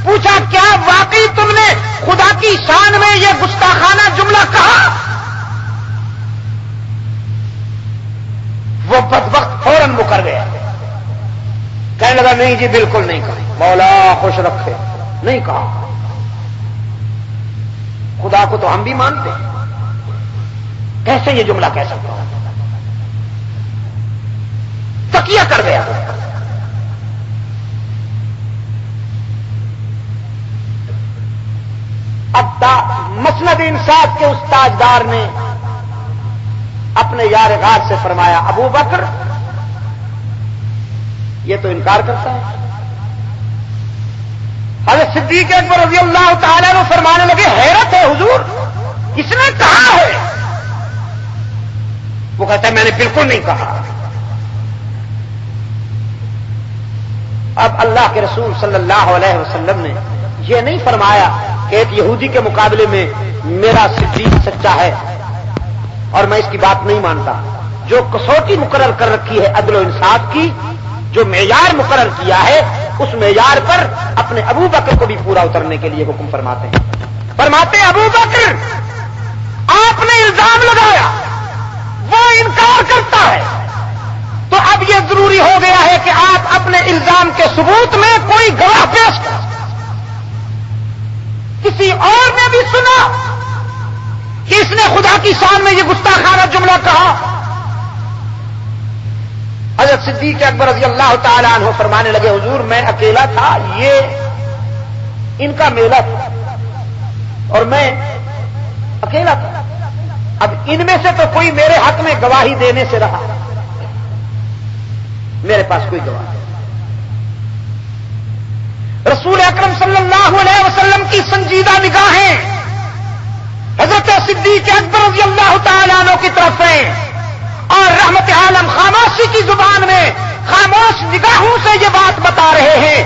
پوچھا، کیا واقعی تم نے خدا کی شان میں یہ گستاخانہ جملہ کہا؟ وہ بدبخت فوراً مکر گیا، کہنے لگا نہیں جی بالکل نہیں کہا، مولا خوش رکھے، نہیں کہا. خدا کو تو ہم بھی مانتے ہیں، کیسے یہ جملہ کہہ سکتا ہوں؟ تکیہ کر گیا. اب مسند انصاف کے اس تاجدار نے اپنے یار غار سے فرمایا ابو بکر یہ تو انکار کرتا ہے. حضرت صدیق اکبر رضی اللہ تعالیٰ عنہ فرمانے لگے حیرت ہے حضور کس نے کہا ہے؟ وہ کہتا ہے میں نے بالکل نہیں کہا. اب اللہ کے رسول صلی اللہ علیہ وسلم نے یہ نہیں فرمایا کہ ایک یہودی کے مقابلے میں میرا صدیق سچا ہے اور میں اس کی بات نہیں مانتا. جو کسوٹی مقرر کر رکھی ہے عدل و انصاف کی، جو معیار مقرر کیا ہے، اس معیار پر اپنے ابو بکر کو بھی پورا اترنے کے لیے حکم فرماتے ہیں. فرماتے ہیں ابو بکر آپ نے الزام لگایا، وہ انکار کرتا ہے، تو اب یہ ضروری ہو گیا ہے کہ آپ اپنے الزام کے ثبوت میں کوئی گواہ پیش کریں. کسی اور نے بھی سنا کہ اس نے خدا کی شان میں یہ گستاخانہ جملہ کہا. حضرت صدیق اکبر رضی اللہ تعالی عنہ فرمانے لگے حضور میں اکیلا تھا، یہ ان کا میلہ تھا اور میں اکیلا تھا. اب ان میں سے تو کوئی میرے حق میں گواہی دینے سے رہا، میرے پاس کوئی گواہ نہیں. رسول اکرم صلی اللہ علیہ وسلم کی سنجیدہ نگاہیں حضرت صدیق اکبر رضی اللہ تعالیٰ عنہ کی طرف ہیں اور رحمت عالم خاموشی کی زبان میں خاموش نگاہوں سے یہ بات بتا رہے ہیں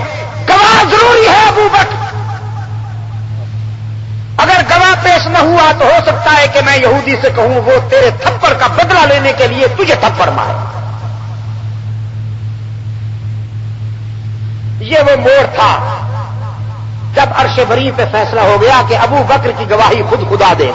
گواہ ضروری ہے ابو بکر. اگر گواہ پیش نہ ہوا تو ہو سکتا ہے کہ میں یہودی سے کہوں وہ تیرے تھپڑ کا بدلہ لینے کے لیے تجھے تھپڑ مارے. یہ وہ موڑ تھا جب عرش بری پہ فیصلہ ہو گیا کہ ابو بکر کی گواہی خود خدا دے.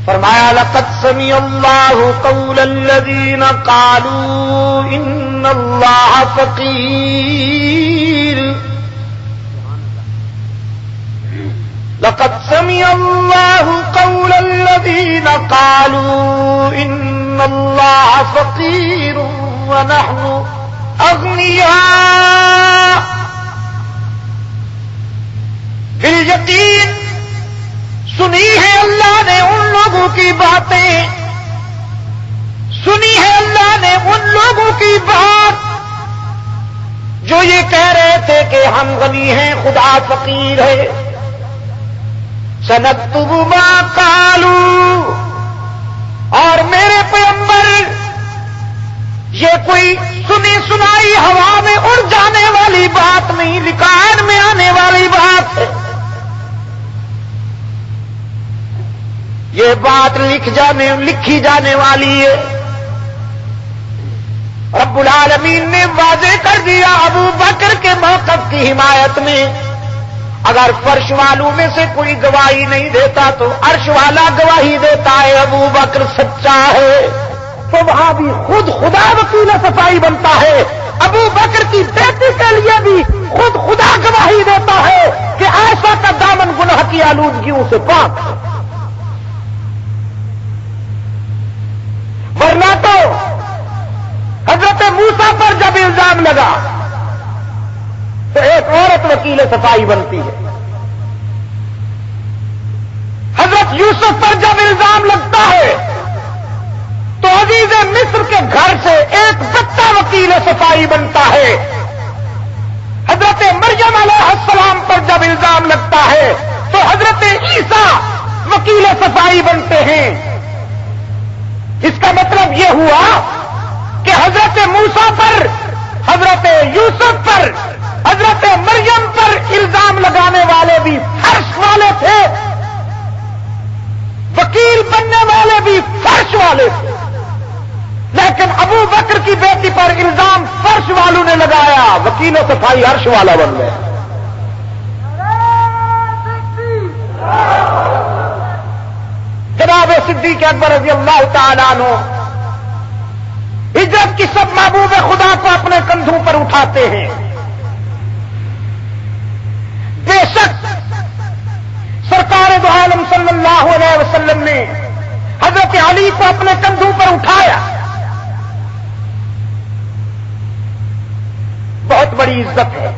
فرمایا لقد سمع اللہ قول الذین قالوا ان اللہ فقیر. لقد سمع اللہ قول الذین قالوا ان اللہ فقیر ونحن اغنیاء. بالیقین سنی ہے اللہ نے ان لوگوں کی باتیں، سنی ہے اللہ نے ان لوگوں کی بات جو یہ کہہ رہے تھے کہ ہم غنی ہیں خدا فقیر ہے. سنکتب ما قالوا، اور میرے پیغمبر یہ کوئی سنی سنائی ہوا میں اڑ جانے والی بات نہیں، ریکارڈ میں آنے والی بات ہے. یہ بات لکھی جانے والی ہے. رب العالمین نے واضح کر دیا ابو بکر کے موقف کی حمایت میں. اگر فرش والوں میں سے کوئی گواہی نہیں دیتا تو عرش والا گواہی دیتا ہے ابو بکر سچا ہے. تو وہاں بھی خود خدا وکیل صفائی بنتا ہے. ابو بکر کی بیٹی کے لیے بھی خود خدا گواہی دیتا ہے کہ عائشہ کا دامن گناہ کی آلودگیوں سے پاک ہے. ورنہ تو حضرت موسیٰ پر جب الزام لگا تو ایک عورت وکیل صفائی بنتی ہے. حضرت یوسف پر جب الزام لگتا ہے تو عزیز مصر کے گھر سے ایک بچہ وکیل صفائی بنتا ہے. حضرت مریم علیہ السلام پر جب الزام لگتا ہے تو حضرت عیسیٰ وکیل صفائی بنتے ہیں. اس کا مطلب یہ ہوا کہ حضرت موسیٰ پر، حضرت یوسف پر، حضرت مریم پر الزام لگانے والے بھی فرش والے تھے، وکیل بننے والے بھی فرش والے تھے. لیکن ابو بکر کی بیٹی پر الزام فرش والوں نے لگایا، وکیل صفائی عرش والا بن گیا. جناب صدیق اکبر رضی اللہ تعالیٰ عنہ ہجرت کی سب محبوب خدا کو اپنے کندھوں پر اٹھاتے ہیں. بے شک سرکار دو عالم صلی اللہ علیہ وسلم نے حضرت علی کو اپنے کندھوں پر اٹھایا. بہت بہت بڑی عزت ہے،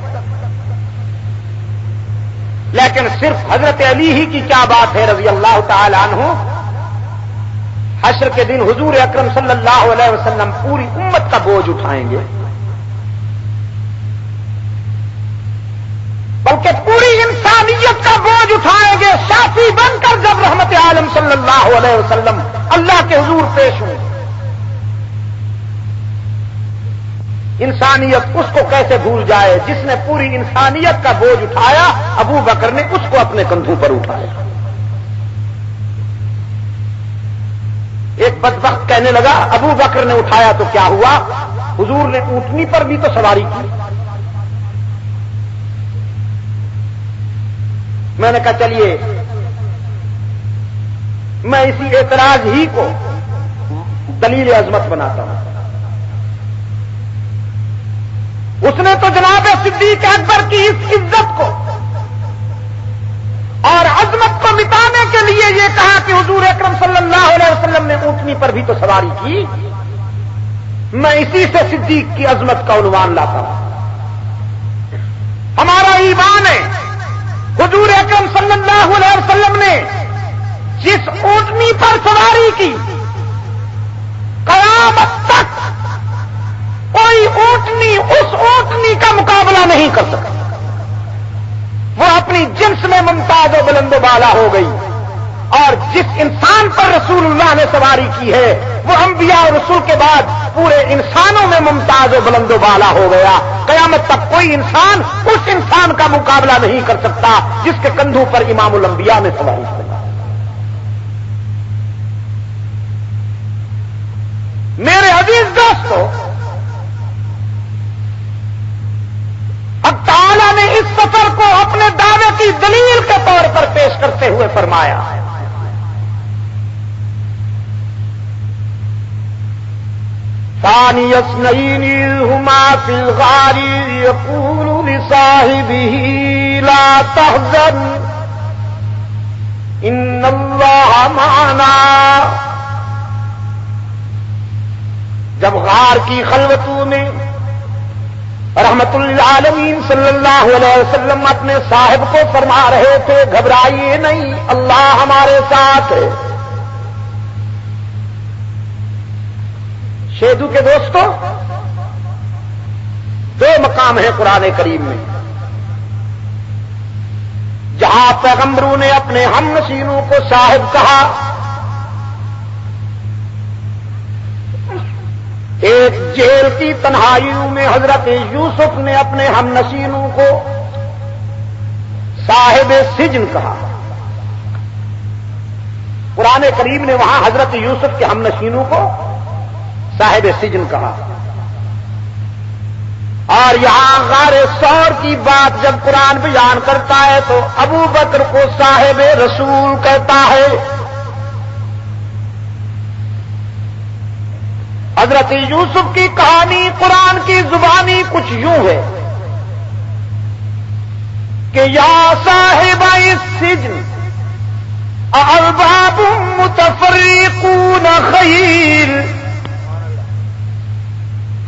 لیکن صرف حضرت علی ہی کی کیا بات ہے رضی اللہ تعالی عنہ، حشر کے دن حضور اکرم صلی اللہ علیہ وسلم پوری امت کا بوجھ اٹھائیں گے، بلکہ پوری انسانیت کا بوجھ اٹھائیں گے شافی بن کر، جب رحمت عالم صلی اللہ علیہ وسلم اللہ کے حضور پیش ہوں۔ انسانیت اس کو کیسے بھول جائے جس نے پوری انسانیت کا بوجھ اٹھایا، ابو بکر نے اس کو اپنے کندھوں پر اٹھایا۔ ایک بدبخت کہنے لگا ابو بکر نے اٹھایا تو کیا ہوا، حضور نے اونٹنی پر بھی تو سواری کی۔ میں نے کہا چلیے میں اسی اعتراض ہی کو دلیل عظمت بناتا ہوں۔ اس نے تو جناب صدیق اکبر کی اس عزت کو اور عظمت کو مٹانے کے لیے یہ کہا کہ حضور اکرم صلی اللہ علیہ وسلم نے اونٹنی پر بھی تو سواری کی۔ میں اسی سے صدیق کی عظمت کا عنوان لاتا ہوں۔ ہمارا ایمان ہے حضور اکرم صلی اللہ علیہ وسلم نے جس اونٹنی پر سواری کی، قیامت تک کوئی اونٹنی اس اونٹنی کا مقابلہ نہیں کر سکتا۔ وہ اپنی جنس میں ممتاز و بلند و بالا ہو گئی، اور جس انسان پر رسول اللہ نے سواری کی ہے وہ انبیاء اور رسول کے بعد پورے انسانوں میں ممتاز و بلند و بالا ہو گیا۔ قیامت تک کوئی انسان اس انسان کا مقابلہ نہیں کر سکتا جس کے کندھوں پر امام الانبیاء نے سواری کی۔ میرے عزیز دوستو، اب تعالیٰ نے اس سفر کو اپنے دعوے کی دلیل کے طور پر پیش کرتے ہوئے فرمایا، ثانی اثنین اذ ہما فی الغار یقول لصاحبہ لا تحزن ان اللہ معنا۔ جب غار کی خلوتوں میں رحمت للعالمین صلی اللہ علیہ وسلم اپنے صاحب کو فرما رہے تھے گھبرائیے نہیں، اللہ ہمارے ساتھ ہے۔ شیدو کے دوستو، دو مقام ہیں قرآن کریم میں جہاں پیغمبروں نے اپنے ہم نشینوں کو صاحب کہا۔ ایک جیل کی تنہائیوں میں حضرت یوسف نے اپنے ہم نشینوں کو صاحب سجن کہا۔ قرآن کریم نے وہاں حضرت یوسف کے ہم نشینوں کو صاحب سجن کہا، اور یہاں غار ثور کی بات جب قرآن بیان کرتا ہے تو ابو بکر کو صاحب رسول کہتا ہے۔ حضرت یوسف کی کہانی قرآن کی زبانی کچھ یوں ہے کہ یا صاحب السجن ارباب متفرقون خیر۔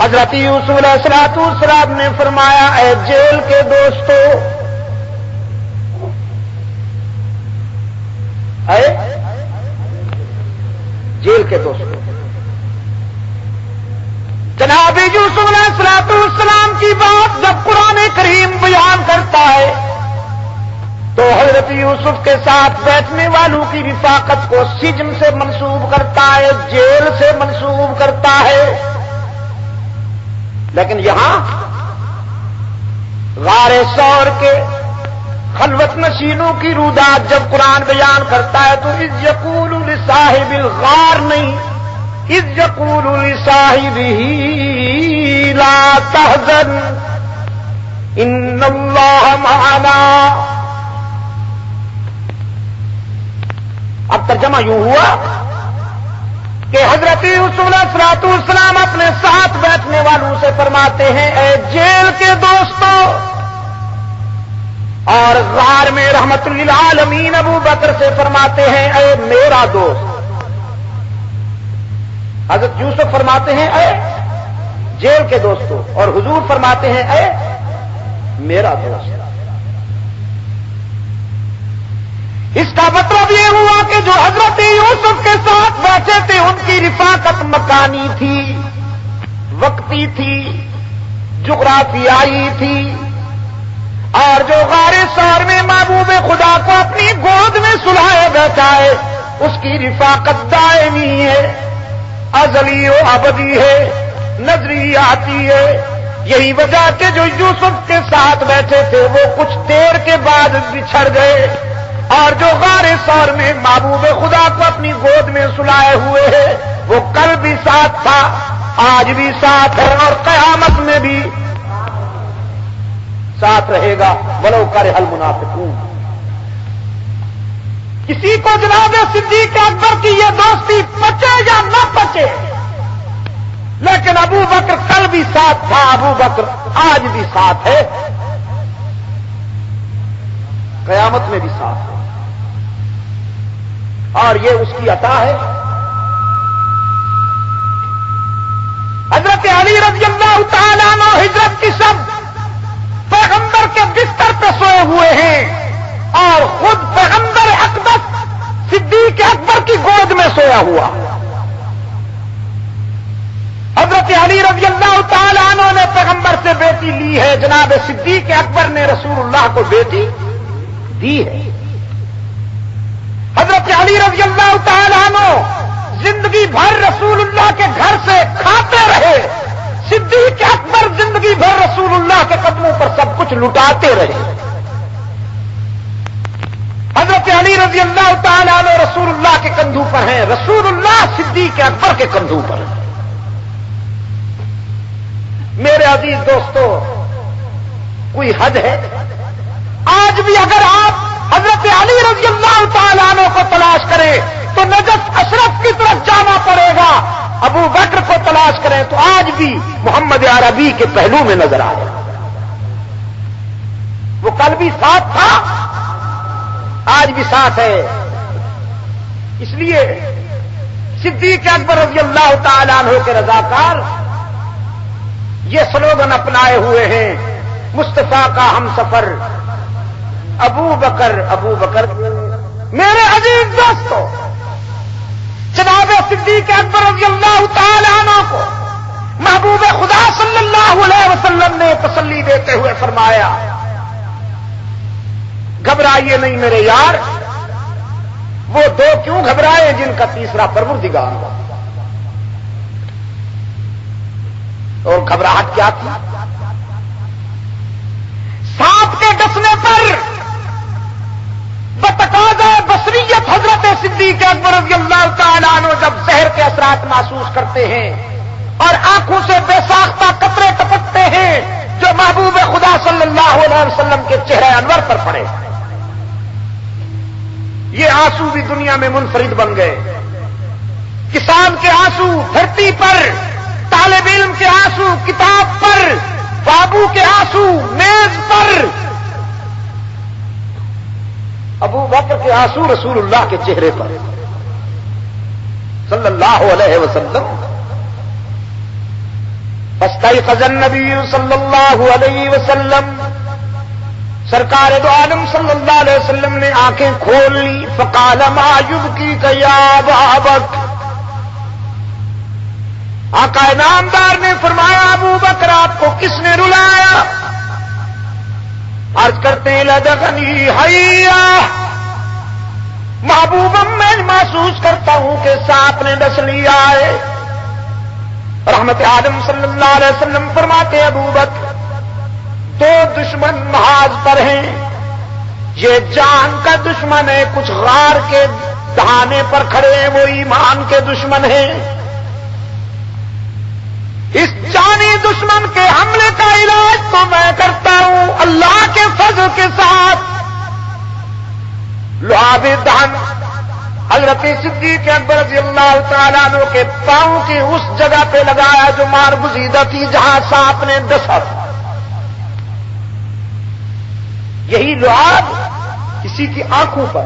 حضرت یوسف علیہ السلام نے فرمایا اے جیل کے دوستو، اے جیل کے دوستو، جناب یوسف علیہ السلام کی بات جب قرآن کریم بیان کرتا ہے تو حضرت یوسف کے ساتھ بیٹھنے والوں کی رفاقت کو سجن سے منسوب کرتا ہے، جیل سے منسوب کرتا ہے۔ لیکن یہاں غار ثور کے خلوت نشینوں کی رودات جب قرآن بیان کرتا ہے تو اذ یقول لصاحب الغار نہیں، اذ یقول لصاحبہ لا تحزن ان اللہ معنا۔ اب ترجمہ یوں ہوا کہ حضرت یوسف علیہ السلام اپنے ساتھ بیٹھنے والوں سے فرماتے ہیں اے جیل کے دوستو، اور غار میں رحمت للعالمین ابو بکر سے فرماتے ہیں اے میرا دوست۔ حضرت یوسف فرماتے ہیں اے جیل کے دوستو، اور حضور فرماتے ہیں اے میرا دوست. اس کا مطلب یہ ہوا کہ جو حضرت یوسف کے ساتھ بیٹھے تھے ان کی رفاقت مکانی تھی، وقتی تھی، جغرافیائی تھی، اور جو غار ثور میں محبوب خدا کو اپنی گود میں سلائے بیٹھا ہے اس کی رفاقت دائمی ہے، ازلی و ابدی ہے، نظری آتی ہے. یہی وجہ کہ جو یوسف کے ساتھ بیٹھے تھے وہ کچھ دیر کے بعد بچھڑ گئے، اور جو غار ثور میں محبوب خدا کو اپنی گود میں سلائے ہوئے ہے وہ کل بھی ساتھ تھا، آج بھی ساتھ ہے، اور قیامت میں بھی ساتھ رہے گا. ولو کرہ المنافقون. کسی کو جناب صدیق اکبر کی یہ دوستی پچے یا نہ پچے، لیکن ابو بکر کل بھی ساتھ تھا، ابو بکر آج بھی ساتھ ہے، قیامت میں بھی ساتھ ہے. اور یہ اس کی عطا ہے. حضرت علی رضی اللہ تعالیٰ عنہ ہجرت کی شب پیغمبر کے بستر پہ سوئے ہوئے ہیں اور خود پیغمبر اقدس صدیق اکبر کی گود میں سویا ہوا. حضرت علی رضی اللہ تعالیٰ عنہ نے پیغمبر سے بیٹی لی ہے، جناب صدیق اکبر نے رسول اللہ کو بیٹی دی ہے. حضرت علی رضی اللہ تعالیٰ عنہ زندگی بھر رسول اللہ کے گھر سے کھاتے رہے، صدیق اکبر زندگی بھر رسول اللہ کے قدموں پر سب کچھ لٹاتے رہے. حضرت علی رضی اللہ تعالیٰ عنہ رسول اللہ کے کندھوں پر ہیں، رسول اللہ صدیق اکبر کے کندھوں پر ہیں. میرے عزیز دوستو، کوئی حد ہے؟ آج بھی اگر آپ حضرت علی رضی اللہ تعالیٰ عنہ کو تلاش کریں تو نجف اشرف کی طرف جانا پڑے گا، ابو بکر کو تلاش کریں تو آج بھی محمد عربی کے پہلو میں نظر آئے. وہ کل بھی ساتھ تھا، آج بھی ساتھ ہے. اس لیے صدیق اکبر رضی اللہ تعالیٰ عنہ کے رضاکار یہ سلوگن اپنائے ہوئے ہیں، مصطفیٰ کا ہم سفر ابو بکر ابو بکر. میرے عزیز دوستو، جناب صدیق اکبر رضی اللہ تعالی عنہ کو محبوب خدا صلی اللہ علیہ وسلم نے تسلی دیتے ہوئے فرمایا، گھبرائیے نہیں میرے یار. وہ دو کیوں گھبرائے جن کا تیسرا پروردگار ہوا. اور گھبراہٹ کیا تھی؟ سانپ کے ڈسنے پر بتقاضا بصریت حضرت صدیق اکبر رضی اللہ تعالیٰ عنہ جب زہر کے اثرات محسوس کرتے ہیں اور آنکھوں سے بے ساختہ قطرے ٹپکتے ہیں جو محبوب خدا صلی اللہ علیہ وسلم کے چہرے انور پر پڑے، یہ آنسو بھی دنیا میں منفرد بن گئے. کسان کے آنسو دھرتی پر، طالب علم کے آنسو کتاب پر، بابو کے آنسو میز پر، ابو بکر کے آنسو رسول اللہ کے چہرے پر صلی اللہ علیہ وسلم. فاستيقظ النبي صلی اللہ علیہ وسلم، سرکار دو عالم صلی اللہ علیہ وسلم نے آنکھیں کھول لی. فقال ما يبكيك يا ابا بکر، آقا نامدار نے فرمایا ابو بکر آپ کو کس نے رلایا؟ عرض کرتے ہیں لدغنی حیا، محبوبم میں محسوس کرتا ہوں کہ سانپ نے ڈس لیا ہے. رحمت عالم صلی اللہ علیہ وسلم فرماتے ابو بکر دو دشمن محاذ پر ہیں، یہ جان کا دشمن ہے، کچھ غار کے دہانے پر کھڑے ہیں، وہ ایمان کے دشمن ہیں. اس جانی دشمن کے حملے کا علاج تو میں کرتا ہوں اللہ کے فضل کے ساتھ. لعاب دہن حضرت صدیق اکبر رضی اللہ تعالیٰ عنہ کے پاؤں کی اس جگہ پہ لگایا جو مار گزیدہ تھی جہاں سانپ نے ڈسا تھا. یہی لعاب کسی کی آنکھوں پر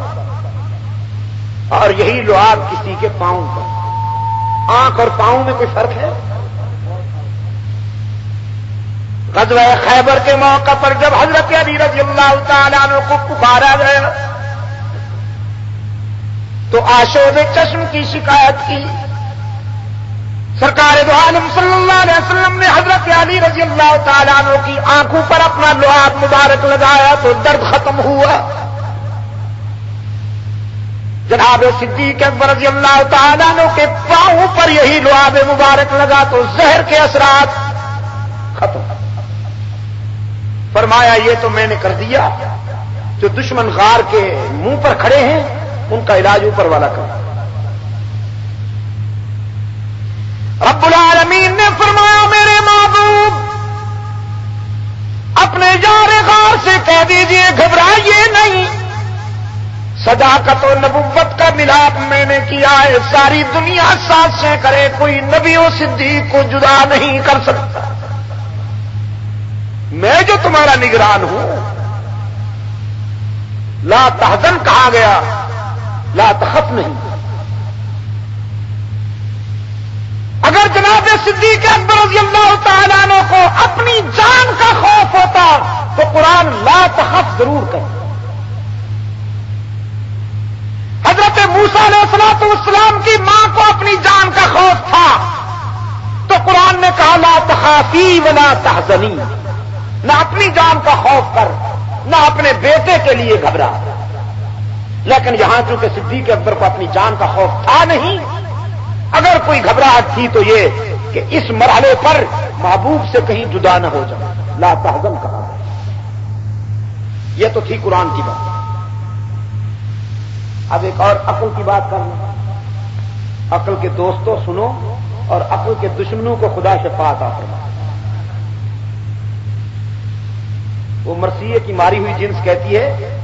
اور یہی لعاب کسی کے پاؤں پر. آنکھ اور پاؤں میں کوئی فرق ہے؟ غزوہ خیبر کے موقع پر جب حضرت علی رضی اللہ تعالیٰ عنہ کو پکارا گیا تو آشوب چشم کی شکایت کی. سرکار دو عالم صلی اللہ علیہ وسلم نے حضرت علی رضی اللہ تعالیٰ عنہ کی آنکھوں پر اپنا لعاب مبارک لگایا تو درد ختم ہوا. جناب صدیق اکبر رضی اللہ تعالیٰ عنہ کے پاؤں پر یہی لعاب مبارک لگا تو زہر کے اثرات ختم. فرمایا یہ تو میں نے کر دیا، جو دشمن غار کے منہ پر کھڑے ہیں ان کا علاج اوپر والا کر. رب العالمین نے فرمایا میرے محبوب اپنے یار غار سے کہہ دیجئے گھبرائیے نہیں، صداقت و نبوت کا ملاپ میں نے کیا ہے. ساری دنیا سازشیں کرے کوئی نبی و صدیق کو جدا نہیں کر سکتا. میں جو تمہارا نگران ہوں. لا تحزن کہا گیا، لا تخف نہیں. اگر جناب صدیق اکبر رضی اللہ تعالیٰ عنہ کو اپنی جان کا خوف ہوتا تو قرآن لا تخف ضرور کہتا. حضرت موسیٰ علیہ الصلوۃ والسلام کی ماں کو اپنی جان کا خوف تھا تو قرآن نے کہا لا تخافی ولا تحزنی. نہ اپنی جان کا خوف کر نہ اپنے بیٹے کے لیے گھبرا. لیکن یہاں چونکہ صدیق اکبر کو اپنی جان کا خوف تھا نہیں، اگر کوئی گھبراہٹ تھی تو یہ کہ اس مرحلے پر محبوب سے کہیں جدا نہ ہو جائے. لا تحزن کہا یہ تو تھی قرآن کی بات. اب ایک اور عقل کی بات کرنا. عقل کے دوستوں سنو اور عقل کے دشمنوں کو خدا شفا عطا فرمائے. وہ مرثیے کی ماری ہوئی جنس کہتی ہے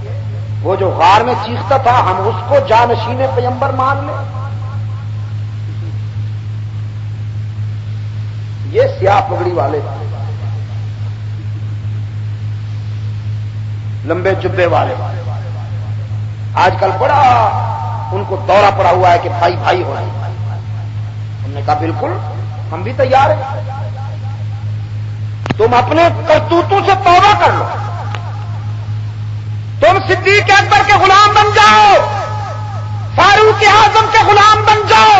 وہ جو غار میں چیختا تھا ہم اس کو جانشین پیغمبر مان لیں. یہ سیاہ پگڑی والے لمبے جبے والے آج کل بڑا ان کو دورہ پڑا ہوا ہے کہ بھائی بھائی ہو رہے ہیں. ہم نے کہا بالکل ہم بھی تیار ہیں. تم اپنے کرتوتوں سے توبہ کر لو. تم صدیق اکبر کے غلام بن جاؤ، فاروق اعظم کے غلام بن جاؤ،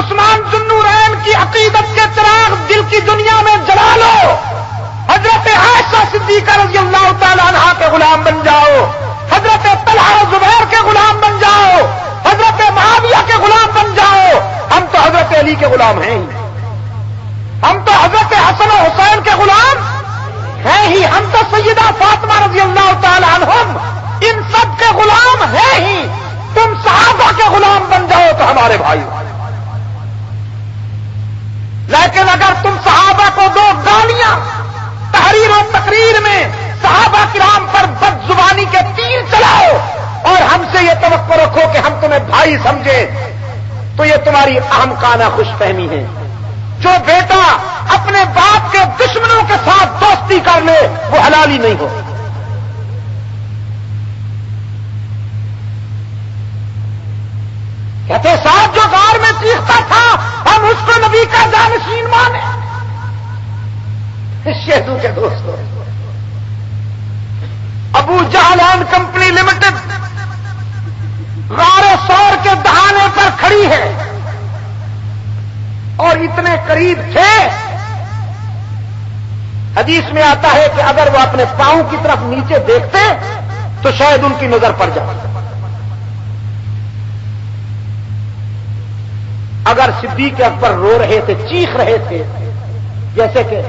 عثمان ذوالنورین کی عقیدت کے چراغ دل کی دنیا میں جلا لو، حضرت عائشہ صدیقہ رضی اللہ تعالیٰ عنہا کے غلام بن جاؤ، حضرت طلحہ و زبیر کے غلام بن جاؤ، حضرت معاویہ کے غلام بن جاؤ. ہم تو حضرت علی کے غلام ہیں ہی. ہم تو حضرت حسن و حسین کے غلام ہیں ہی. ہم تو سیدہ فاطمہ رضی اللہ تعالی عنہم ان سب کے غلام ہیں ہی. تم صحابہ کے غلام بن جاؤ تو ہمارے بھائی. لیکن اگر تم صحابہ کو دو گالیاں تحریر و تقریر میں صحابہ کرام پر بد زبانی کے تیر چلاؤ اور ہم سے یہ توقع رکھو کہ ہم تمہیں بھائی سمجھے تو یہ تمہاری احمقانہ خوش فہمی ہے. جو بیٹا اپنے باپ کے دشمنوں کے ساتھ دوستی کر لے وہ حلالی نہیں ہو. کہتے صاحب جو غار میں چیختا تھا ہم اس کو نبی کا جانشین مانے. شہدو کے دوستوں ابو جہل اینڈ کمپنی لمیٹڈ غار سور کے دہانے پر کھڑی ہے اور اتنے قریب تھے. حدیث میں آتا ہے کہ اگر وہ اپنے پاؤں کی طرف نیچے دیکھتے تو شاید ان کی نظر پڑ جائے. اگر صدیق اکبر رو رہے تھے چیخ رہے تھے جیسے کہ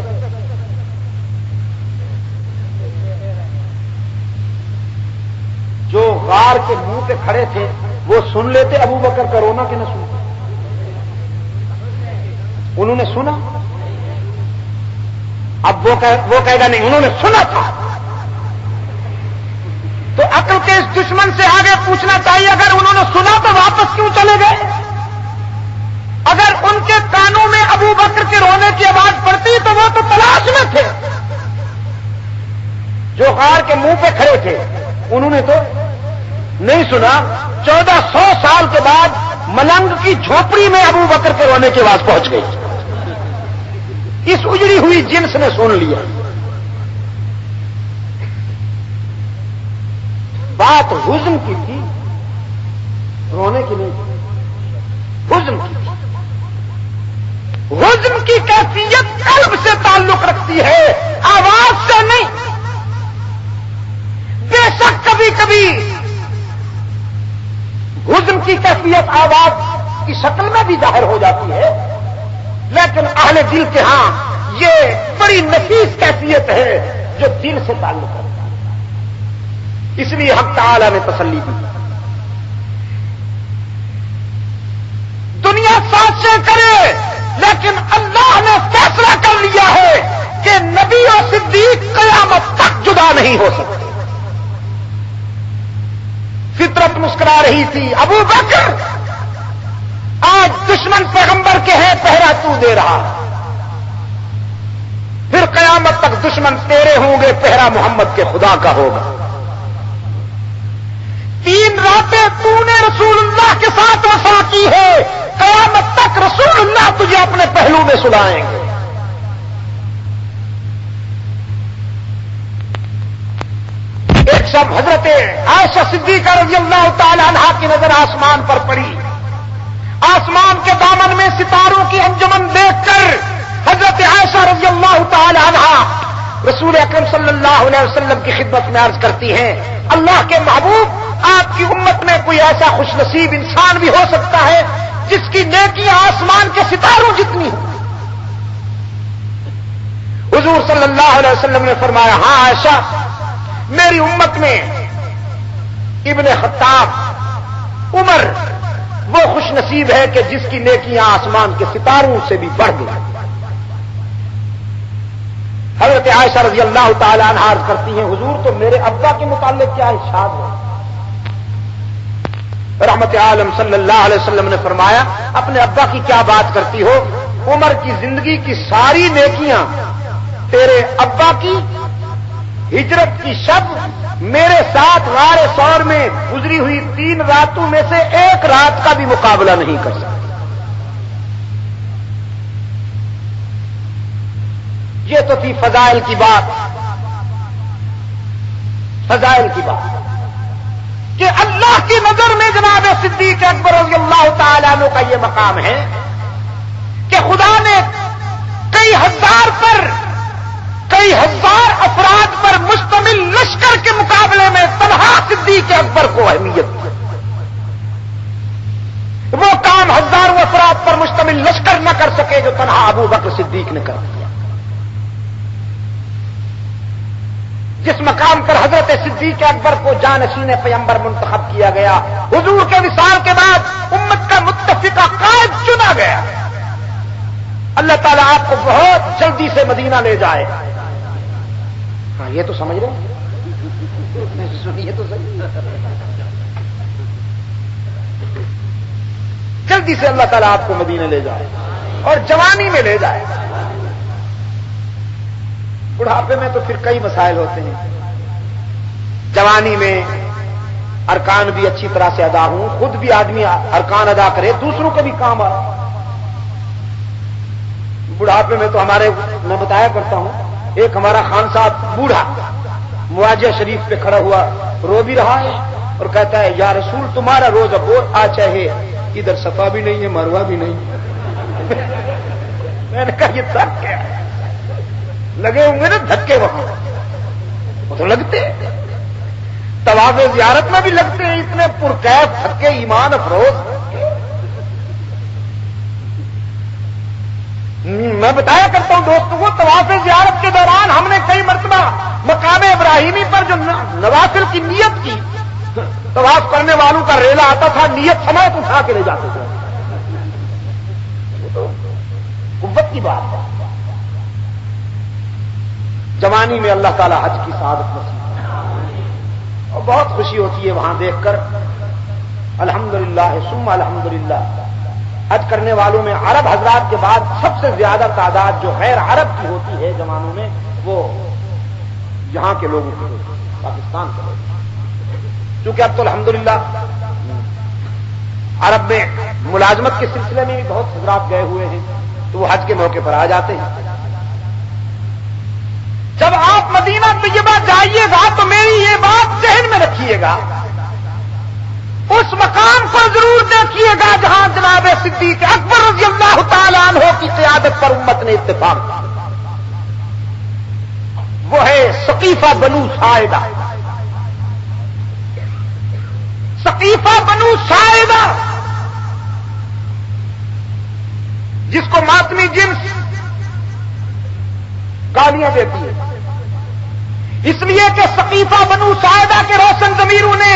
جو غار کے منہ پہ کھڑے تھے وہ سن لیتے ابو بکر کا رونا کہ نہ سنتے. انہوں نے سنا. اب وہ کہے گا نہیں انہوں نے سنا تھا. تو عقل کے اس دشمن سے آگے پوچھنا چاہیے اگر انہوں نے سنا تو واپس کیوں چلے گئے؟ اگر ان کے کانوں میں ابو بکر کے رونے کی آواز پڑتی تو وہ تو تلاش میں تھے. جو غار کے منہ پہ کھڑے تھے انہوں نے تو نہیں سنا. 1400 سال کے بعد ملنگ کی جھوپڑی میں ابو بکر کے رونے کی آواز پہنچ گئی. اس اجڑی ہوئی جنس نے سن لیا. بات حزن کی تھی، رونے کی نہیں تھی، حزن کی تھی۔ حزن کی کیفیت قلب سے تعلق رکھتی ہے، آواز سے نہیں۔ بے شک کبھی کبھی حزن کی کیفیت آواز کی شکل میں بھی ظاہر ہو جاتی ہے، لیکن اہل دل کے ہاں یہ بڑی نفیس کیفیت ہے جو دل سے تعلق رکھتا ہے۔ اس لیے حق تعالی نے تسلی دی۔ دنیا سازشیں کرے لیکن اللہ نے فیصلہ کر لیا ہے کہ نبی اور صدیق قیامت تک جدا نہیں ہو سکتے۔ فطرت مسکرا رہی تھی، ابو بکر آج دشمن پیغمبر کے ہیں، پہرا تو دے رہا، پھر قیامت تک دشمن تیرے ہوں گے، پہرا محمد کے خدا کا ہوگا۔ 3 راتیں تو نے رسول اللہ کے ساتھ وفا کی ہے، قیامت تک رسول اللہ تجھے اپنے پہلو میں سلائیں گے۔ ایک شب حضرت عائشہ صدیقہ رضی اللہ تعالی عنہا کی نظر آسمان پر پڑی۔ آسمان کے دامن میں ستاروں کی انجمن دیکھ کر حضرت عائشہ رضی اللہ تعالی عنہا رسول اکرم صلی اللہ علیہ وسلم کی خدمت میں عرض کرتی ہیں، اللہ کے محبوب، آپ کی امت میں کوئی ایسا خوش نصیب انسان بھی ہو سکتا ہے جس کی نیکیاں آسمان کے ستاروں جتنی ہوں؟ حضور صلی اللہ علیہ وسلم نے فرمایا، ہاں عائشہ، میری امت میں ابن خطاب، عمر وہ خوش نصیب ہے کہ جس کی نیکیاں آسمان کے ستاروں سے بھی بڑھ گئی۔ حضرت عائشہ رضی اللہ تعالی عنہا عرض کرتی ہیں، حضور تو میرے ابا کے متعلق کیا ارشاد ہے؟ رحمت عالم صلی اللہ علیہ وسلم نے فرمایا، اپنے ابا کی کیا بات کرتی ہو؟ عمر کی زندگی کی ساری نیکیاں تیرے ابا کی ہجرت کی شب میرے ساتھ غار ثور میں گزری ہوئی 3 راتوں میں سے 1 رات کا بھی مقابلہ نہیں کر سکتی۔ یہ تو تھی فضائل کی بات، فضائل کی بات کہ اللہ کی نظر میں جناب صدیق اکبر رضی اللہ تعالیٰ عنہ کا یہ مقام ہے کہ خدا نے کئی ہزار افراد پر مشتمل لشکر کے مقابلے میں تنہا صدیق اکبر کو اہمیت دی۔ وہ کام ہزاروں افراد پر مشتمل لشکر نہ کر سکے جو تنہا ابو بکر صدیق نے کر دیا۔ جس مقام پر حضرت صدیق اکبر کو جانشین پیغمبر منتخب کیا گیا، حضور کے وصال کے بعد امت کا متفقہ قائد چنا گیا، اللہ تعالیٰ آپ کو بہت جلدی سے مدینہ لے جائے۔ ہاں یہ تو سمجھ رہے ہیں، سنیے تو صحیح، جلدی سے اللہ تعالیٰ آپ کو مدینہ لے جائے اور جوانی میں لے جائے۔ بڑھاپے میں تو پھر کئی مسائل ہوتے ہیں، جوانی میں ارکان بھی اچھی طرح سے ادا ہوں، خود بھی آدمی ارکان ادا کرے، دوسروں کو بھی کام آئے۔ بڑھاپے میں تو ہمارے، میں بتایا کرتا ہوں، ایک ہمارا خان صاحب بوڑھا مواجہ شریف پہ کھڑا ہوا رو بھی رہا ہے اور کہتا ہے، یا رسول تمہارا روز ابور آ چاہے، ادھر صفا بھی نہیں ہے مروہ بھی نہیں۔ میں نے کہا یہ تک کیا ہے؟ لگے ہوں گے نا دھکے، وہاں وہ تو لگتے ہیں، طواف زیارت میں بھی لگتے ہیں، اتنے پرکیف دھکے ایمان افروز۔ میں بتایا کرتا ہوں دوستوں کو، طواف زیارت کے دوران ہم نے کئی مرتبہ مقام ابراہیمی پر جو نوافل کی نیت کی، طواف کرنے والوں کا ریلا آتا تھا، نیت سمیت اٹھا کے لے جاتے تھے۔ تو قوت کی بات ہے۔ جوانی میں اللہ تعالیٰ حج کی سعادت نصیب اور بہت خوشی ہوتی ہے وہاں دیکھ کر، الحمدللہ ثم الحمدللہ۔ حج کرنے والوں میں عرب حضرات کے بعد سب سے زیادہ تعداد جو غیر عرب کی ہوتی ہے زمانوں میں، وہ یہاں کے لوگوں کی ہوتی ہے، پاکستان کے لوگ، کیونکہ اب تو الحمدللہ عرب میں ملازمت کے سلسلے میں بھی بہت حضرات گئے ہوئے ہیں، تو وہ حج کے موقع پر آ جاتے ہیں۔ جب آپ مدینہ طیبہ جائیے گا تو میری یہ بات ذہن میں رکھیے گا اس مقام کو ضرور دیکھیے گا جہاں جناب صدیق اکبر رضی اللہ تعالیٰ عنہ کی قیادت پر امت نے اتفاق کیا. وہ ہے ثقیفہ بنو ساعدہ. ثقیفہ بنو ساعدہ جس کو ماتمی جنس گالیاں دیتی ہے اس لیے کہ ثقیفہ بنو ساعدہ کے روشن ضمیروں نے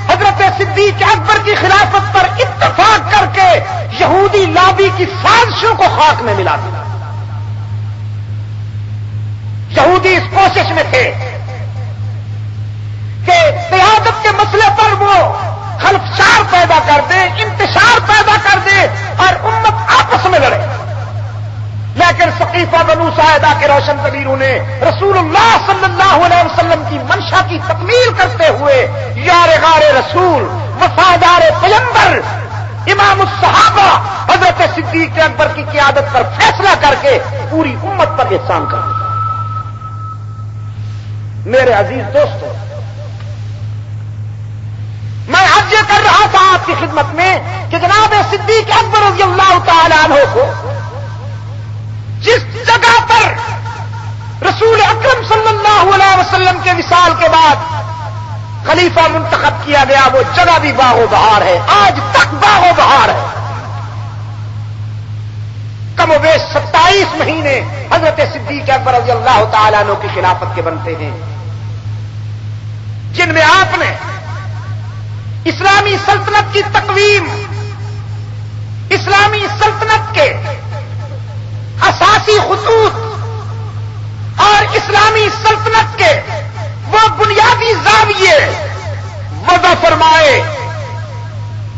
حضرت صدیق اکبر کی خلافت پر اتفاق کر کے یہودی لابی کی سازشوں کو خاک میں ملا دیا. یہودی اس کوشش میں تھے کہ قیادت کے مسئلے پر وہ خلفشار پیدا کر دے, انتشار پیدا کر دے اور امت آپس میں لڑے. لیکن ثقیفہ بنو ساعدہ کے روشن ضمیروں نے رسول اللہ صلی اللہ علیہ وسلم کی منشا کی تکمیل کرتے ہوئے یار غار رسول, وفادار پیغمبر, امام الصحابہ حضرت صدیق اکبر کی قیادت پر فیصلہ کر کے پوری امت پر احسان کر دیا. میرے عزیز دوستو, میں عرض یہ کر رہا تھا آپ کی خدمت میں کہ جناب صدیق اکبر رضی اللہ تعالیٰ عنہ کو جس جگہ پر رسول اکرم صلی اللہ علیہ وسلم کے وصال کے بعد خلیفہ منتخب کیا گیا وہ جگہ بھی باغ و بہار ہے, آج تک باغ و بہار ہے. کم و بیش 27 مہینے حضرت صدیق اکبر رضی اللہ تعالیٰ عنہ کی خلافت کے بنتے ہیں جن میں آپ نے اسلامی سلطنت کی تقویم, اسلامی سلطنت کے اساسی خطوط اور اسلامی سلطنت کے وہ بنیادی زاویے وضع فرمائے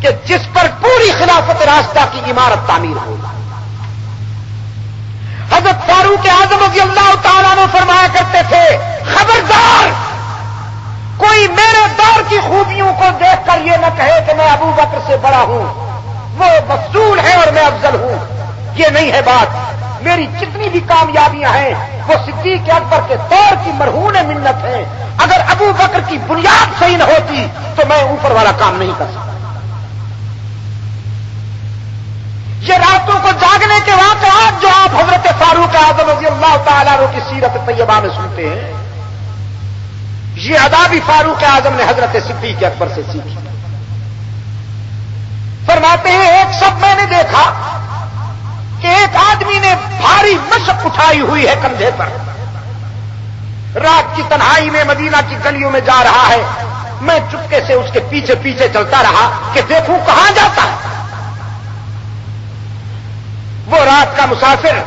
کہ جس پر پوری خلافت راستہ کی عمارت تعمیر ہو. حضرت فاروق اعظم رضی اللہ تعالیٰ نے فرمایا کرتے تھے, خبردار کوئی میرے دور کی خوبیوں کو دیکھ کر یہ نہ کہے کہ میں ابو بکر سے بڑا ہوں, وہ مفضول ہے اور میں افضل ہوں. یہ نہیں ہے بات. میری جتنی بھی کامیابیاں ہیں وہ صدیق اکبر کے دور کی مرہون منت ہیں. اگر ابو بکر کی بنیاد صحیح نہ ہوتی تو میں اوپر والا کام نہیں کر سکتا. یہ راتوں کو جاگنے کے واقعات جو آپ حضرت فاروق اعظم رضی اللہ تعالیٰ عنہ کی سیرت طیبہ میں سنتے ہیں, یہ ادا بھی فاروق اعظم نے حضرت صدیق اکبر سے سیکھی. فرماتے ہیں ایک شب میں نے دیکھا کہ ایک آدمی نے بھاری مشق اٹھائی ہوئی ہے کندھے پر, رات کی تنہائی میں مدینہ کی گلیوں میں جا رہا ہے. میں چپکے سے اس کے پیچھے پیچھے چلتا رہا کہ دیکھوں کہاں جاتا ہے. وہ رات کا مسافر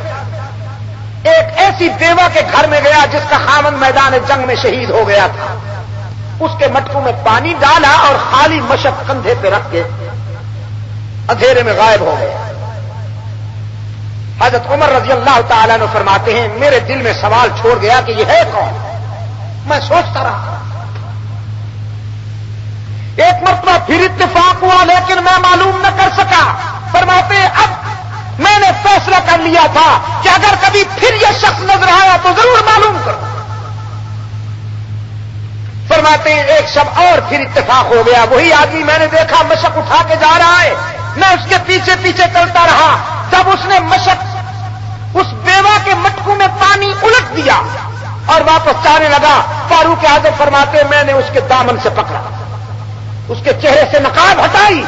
ایک ایسی بیوہ کے گھر میں گیا جس کا خاوند میدان جنگ میں شہید ہو گیا تھا. اس کے مٹکوں میں پانی ڈالا اور خالی مشق کندھے پہ رکھ کے اندھیرے میں غائب ہو گیا. حضرت عمر رضی اللہ تعالیٰ نے فرماتے ہیں میرے دل میں سوال چھوڑ گیا کہ یہ ہے کون. میں سوچتا رہا. ایک مرتبہ پھر اتفاق ہوا لیکن میں معلوم نہ کر سکا. فرماتے ہیں اب میں نے فیصلہ کر لیا تھا کہ اگر کبھی پھر یہ شخص نظر آیا تو ضرور معلوم کروں. فرماتے ہیں ایک شب اور پھر اتفاق ہو گیا. وہی آدمی میں نے دیکھا مشق اٹھا کے جا رہا ہے. میں اس کے پیچھے پیچھے چلتا رہا. جب اس نے مشق اس بیوہ کے مٹکوں میں پانی الٹ دیا اور واپس جانے لگا, فاروق اعظم فرماتے ہیں میں نے اس کے دامن سے پکڑا, اس کے چہرے سے نقاب ہٹائی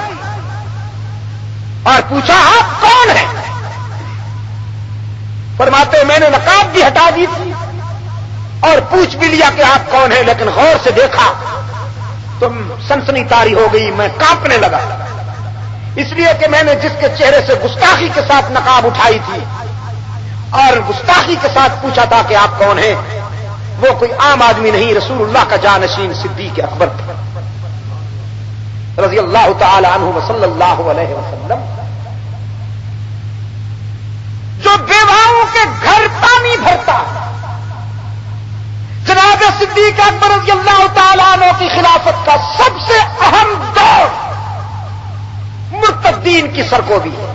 اور پوچھا آپ کون ہیں. فرماتے ہیں میں نے نقاب بھی ہٹا دی تھی اور پوچھ بھی لیا کہ آپ کون ہیں, لیکن غور سے دیکھا تو سنسنی طاری ہو گئی. میں کانپنے لگا اس لیے کہ میں نے جس کے چہرے سے گستاخی کے ساتھ نقاب اٹھائی تھی اور گستاخی کے ساتھ پوچھا تھا کہ آپ کون ہیں, وہ کوئی عام آدمی نہیں, رسول اللہ کا جانشین صدیق اکبر تھا رضی اللہ تعالی عنہ صلی اللہ علیہ وسلم, جو بیواؤں کے گھر پانی بھرتا. جناب صدیق اکبر رضی اللہ تعالی عنہ کی خلافت کا سب سے اہم دور مرتدین کی سرکوبی ہے.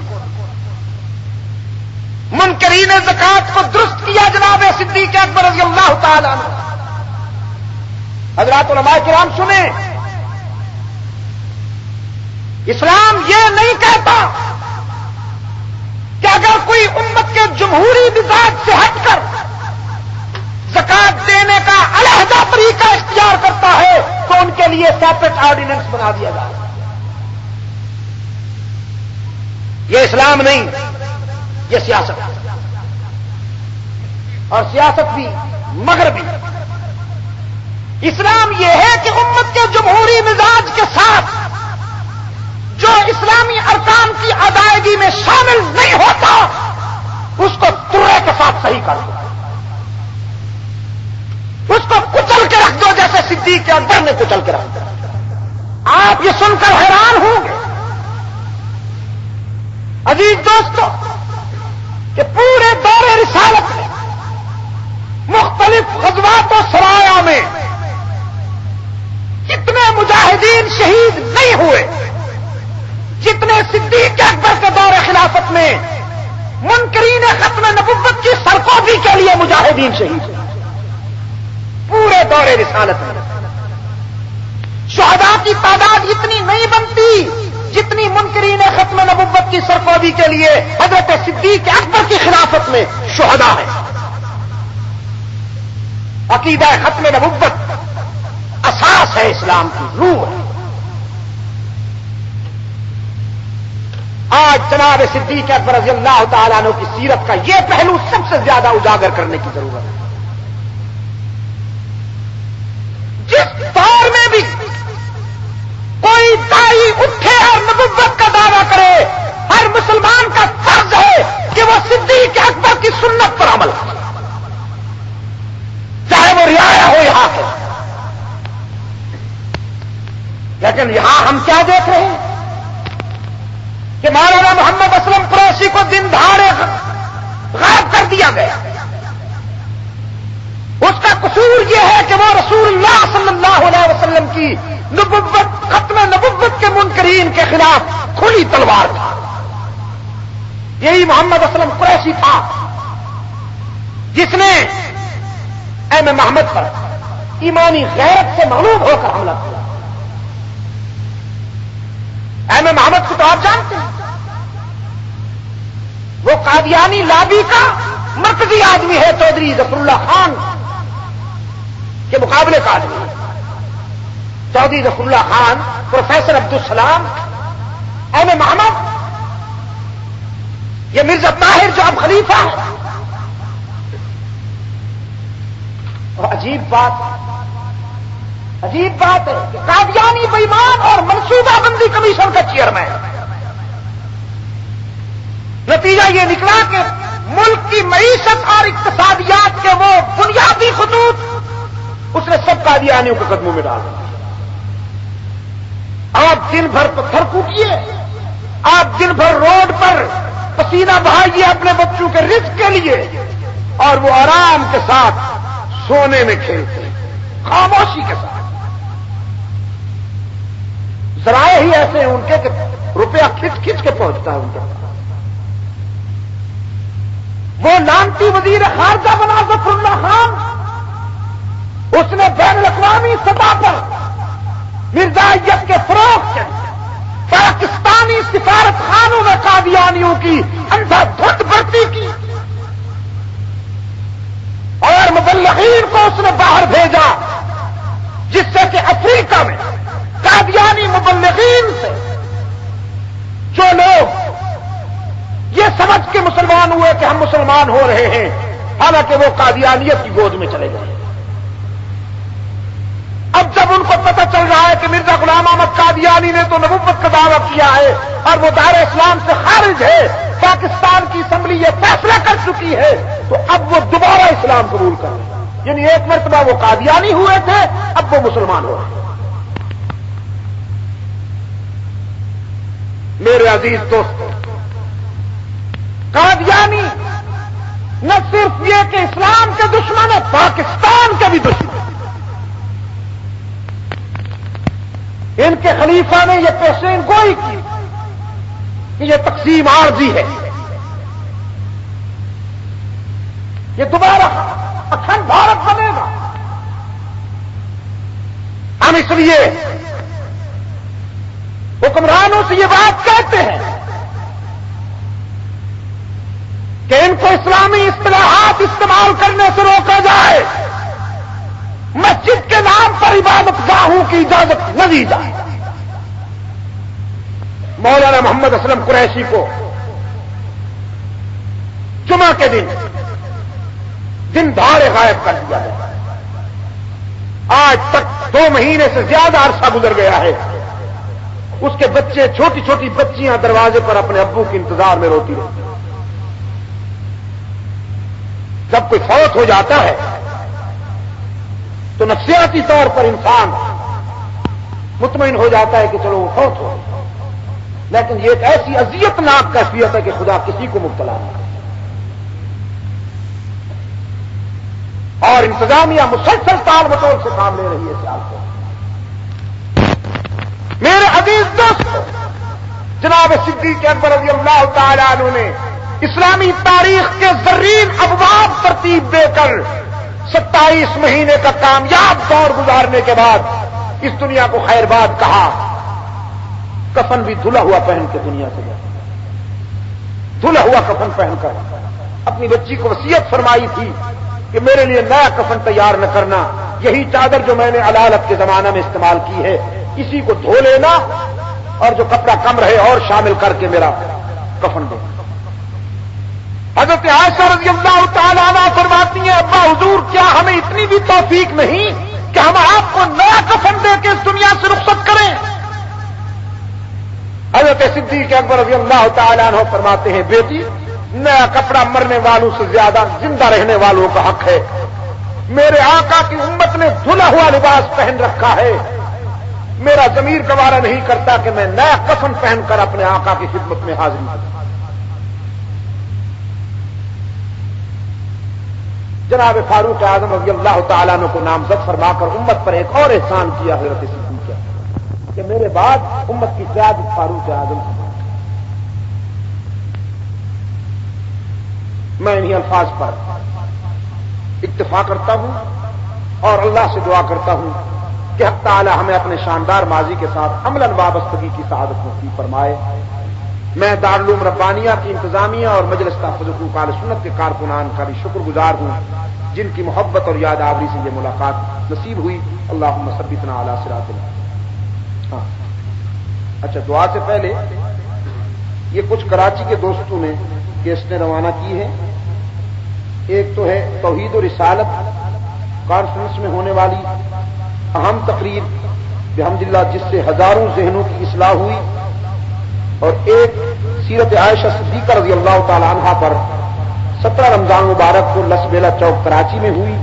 منکرین زکات کو درست کیا جناب صدیق اکبر رضی اللہ تعالی عنہ. حضرات علماء کرام سنیں, اسلام یہ نہیں کہتا کہ اگر کوئی امت کے جمہوری مزاج سے ہٹ کر زکات دینے کا علیحدہ طریقہ اختیار کرتا ہے تو ان کے لیے سیپریٹ آرڈیننس بنا دیا جائے. یہ اسلام نہیں، یہ سیاست ہے، اور سیاست بھی مغربی. اسلام یہ ہے کہ امت کے جمہوری مزاج کے ساتھ جو اسلامی ارکان کی ادائیگی میں شامل نہیں ہوتا اس کو ترے کے ساتھ صحیح کر دو، اس کو کچل کے رکھ دو جیسے صدیق کے اکبر نے کچل کے رکھ دو. آپ یہ سن کر حیران ہوں گے عزیز دوستو کہ پورے دور رسالت میں مختلف غزوات و سرایا میں جتنے مجاہدین شہید نہیں ہوئے جتنے صدیق اکبر کے دور خلافت میں منکرین ختم نبوت کی سرکوبی کے لیے مجاہدین شہید ہوئے. پورے دور رسالت میں شہداء کی تعداد اتنی نہیں بنتی جتنی منکرین ختم نبوت کی سرکوبی کے لیے حضرت صدیق اکبر کی خلافت میں شہداء ہیں. عقیدہ ختم نبوت اساس ہے، اسلام کی روح ہے. آج جناب صدیق اکبر رضی اللہ تعالیٰ عنہ کی سیرت کا یہ پہلو سب سے زیادہ اجاگر کرنے کی ضرورت ہے. جس دور میں بھی کوئی داعی اٹھے اور نبوت کا دعویٰ کرے، ہر مسلمان کا فرض ہے کہ وہ صدیق اکبر کی سنت پر عمل کرے، چاہے وہ رعایا ہو یہاں کے. لیکن یہاں ہم کیا دیکھ رہے ہیں کہ مولانا محمد اسلم قریشی کو دن دہاڑے غائب کر دیا گیا. اس کا قصور یہ ہے کہ وہ رسول اللہ صلی اللہ علیہ وسلم کی نبوت ختم نبوت کے منکرین کے خلاف کھلی تلوار تھا. یہی محمد اسلم قریشی تھا جس نے ایم محمد پر ایمانی غیرت سے مغلوب ہو کر حملہ کیا. ایم محمد کو تو آپ جانتے ہیں، وہ قادیانی لابی کا مرکزی آدمی ہے، چودھری ظفر اللہ خان کے مقابلے کا آدمی ہے. چودھری ظفر اللہ خان، پروفیسر عبدالسلام، ایم محمد، یہ مرزا طاہر جو اب خلیفہ ہے. اور عجیب بات ہے کہ قادیانی بےمان اور منصوبہ بندی کمیشن کا چیئرمین. نتیجہ یہ نکلا کہ ملک کی معیشت اور اقتصادیات کے وہ بنیادی خطوط اس نے سب قادیانیوں کے قدموں میں ڈال دیا. آپ دن بھر پتھر کوٹیے، آپ دن بھر روڈ پر پسینہ بہائیے اپنے بچوں کے رزق کے لیے، اور وہ آرام کے ساتھ سونے میں کھیلتے ہیں، خاموشی کے ساتھ. ذرائع ہی ایسے ہیں ان کے کہ روپیہ کھچ کے پہنچتا ہے ان کے پاس. وہ لانتی وزیر خارجہ بنا ظفر اللہ خان، اس نے بین الاقوامی سطح پر مرزائیت کے فروغ سے پاکستانی سفارت خانوں میں قادیانیوں کی اندھا دھند بھرتی کی، اور مبلغین کو اس نے باہر بھیجا، جس سے کہ افریقہ میں قادیانی مبلغین سے جو لوگ یہ سمجھ کے مسلمان ہوئے کہ ہم مسلمان ہو رہے ہیں، حالانکہ وہ قادیانیت کی گود میں چلے گئے. اب جب ان کو پتہ چل رہا ہے کہ مرزا غلام احمد قادیانی نے تو نبوت کا دعویٰ کیا ہے اور وہ دائرہ اسلام سے خارج ہے، پاکستان کی اسمبلی یہ فیصلہ کر چکی ہے، تو اب وہ دوبارہ اسلام قبول کر رہے ہیں. یعنی ایک مرتبہ وہ قادیانی ہوئے تھے، اب وہ مسلمان ہو رہے ہیں. میرے عزیز دوستو، قادیانی نہ صرف یہ کہ اسلام کے دشمن ہے، پاکستان کے بھی دشمن. ان کے خلیفہ نے یہ پیشین گوئی کی کہ یہ تقسیم عارضی ہے، یہ دوبارہ اکھنڈ بھارت بنے گا. ہم اس لیے حکمرانوں سے یہ بات کہتے ہیں کہ ان کو اسلامی اصطلاحات استعمال کرنے سے روکا جائے، مسجد کے نام پر عبادت گاہوں کی اجازت نہ دی جائے۔ مولانا محمد اسلم قریشی کو جمعہ کے دن دھاڑے غائب کر دیا گیا۔ آج تک 2 مہینے سے زیادہ عرصہ گزر گیا ہے، اس کے بچے، چھوٹی چھوٹی بچیاں دروازے پر اپنے ابو کے انتظار میں روتی رہتی۔ جب کوئی فوت ہو جاتا ہے تو نفسیاتی طور پر انسان مطمئن ہو جاتا ہے کہ چلو وہ فوت ہو، لیکن یہ ایک ایسی اذیت ناک کیفیت ہے کہ خدا کسی کو مبتلا نہ کرے۔ اور انتظامیہ مسلسل تال مٹول سے کام لے رہی ہے سیال کو۔ میرے عزیز دوست، جناب صدیق اکبر رضی اللہ تعالی عنہ نے اسلامی تاریخ کے زرین ابواب ترتیب دے کر 27 مہینے کا کامیاب دور گزارنے کے بعد اس دنیا کو خیر باد کہا۔ کفن بھی دھلا ہوا پہن کے دنیا سے گیا، دھلا ہوا کفن پہن کر۔ اپنی بچی کو وصیت فرمائی تھی کہ میرے لیے نیا کفن تیار نہ کرنا، یہی چادر جو میں نے علالت کے زمانہ میں استعمال کی ہے اسی کو دھو لینا، اور جو کپڑا کم رہے اور شامل کر کے میرا کفن دے۔ حضرت عائشہ رضی اللہ تعالی عنہ فرماتی ہیں، ابا حضور کیا ہمیں اتنی بھی توفیق نہیں کہ ہم آپ کو نیا کفن دے کے اس دنیا سے رخصت کریں؟ حضرت صدیق اکبر رضی اللہ تعالی عنہ فرماتے ہیں، بیٹی نیا کپڑا مرنے والوں سے زیادہ زندہ رہنے والوں کا حق ہے۔ میرے آقا کی امت نے دھلا ہوا لباس پہن رکھا ہے، میرا ضمیر گوارا نہیں کرتا کہ میں نیا کفن پہن کر اپنے آقا کی خدمت میں حاضری کروں۔ جناب فاروق اعظم رضی اللہ تعالیٰ عنہ کو نامزد فرما کر امت پر ایک اور احسان کیا حضرت صدیق کہ میرے بعد امت کی قیادت فاروق اعظم سے۔ میں انہی الفاظ پر اکتفا کرتا ہوں اور اللہ سے دعا کرتا ہوں کہ حق تعالی ہمیں اپنے شاندار ماضی کے ساتھ عملاً وابستگی کی سعادت نصیب فرمائے۔ میں دارالعلوم ربانیہ کی انتظامیہ اور مجلس تحفظ حقوق اہل سنت کے کارکنان کا بھی شکر گزار ہوں جن کی محبت اور یاد آوری سے یہ ملاقات نصیب ہوئی۔ اللہم ثبتنا علی صراط۔ اچھا، دعا سے پہلے یہ کچھ کراچی کے دوستوں نے کیسٹیں روانہ کی ہے۔ ایک تو ہے توحید و رسالت کانفرنس میں ہونے والی اہم تقریر بحمدللہ جس سے ہزاروں ذہنوں کی اصلاح ہوئی، اور ایک سیرت عائشہ صدیقہ رضی اللہ تعالی عنہا پر 17 رمضان مبارک کو لسبیلا چوک کراچی میں ہوئی۔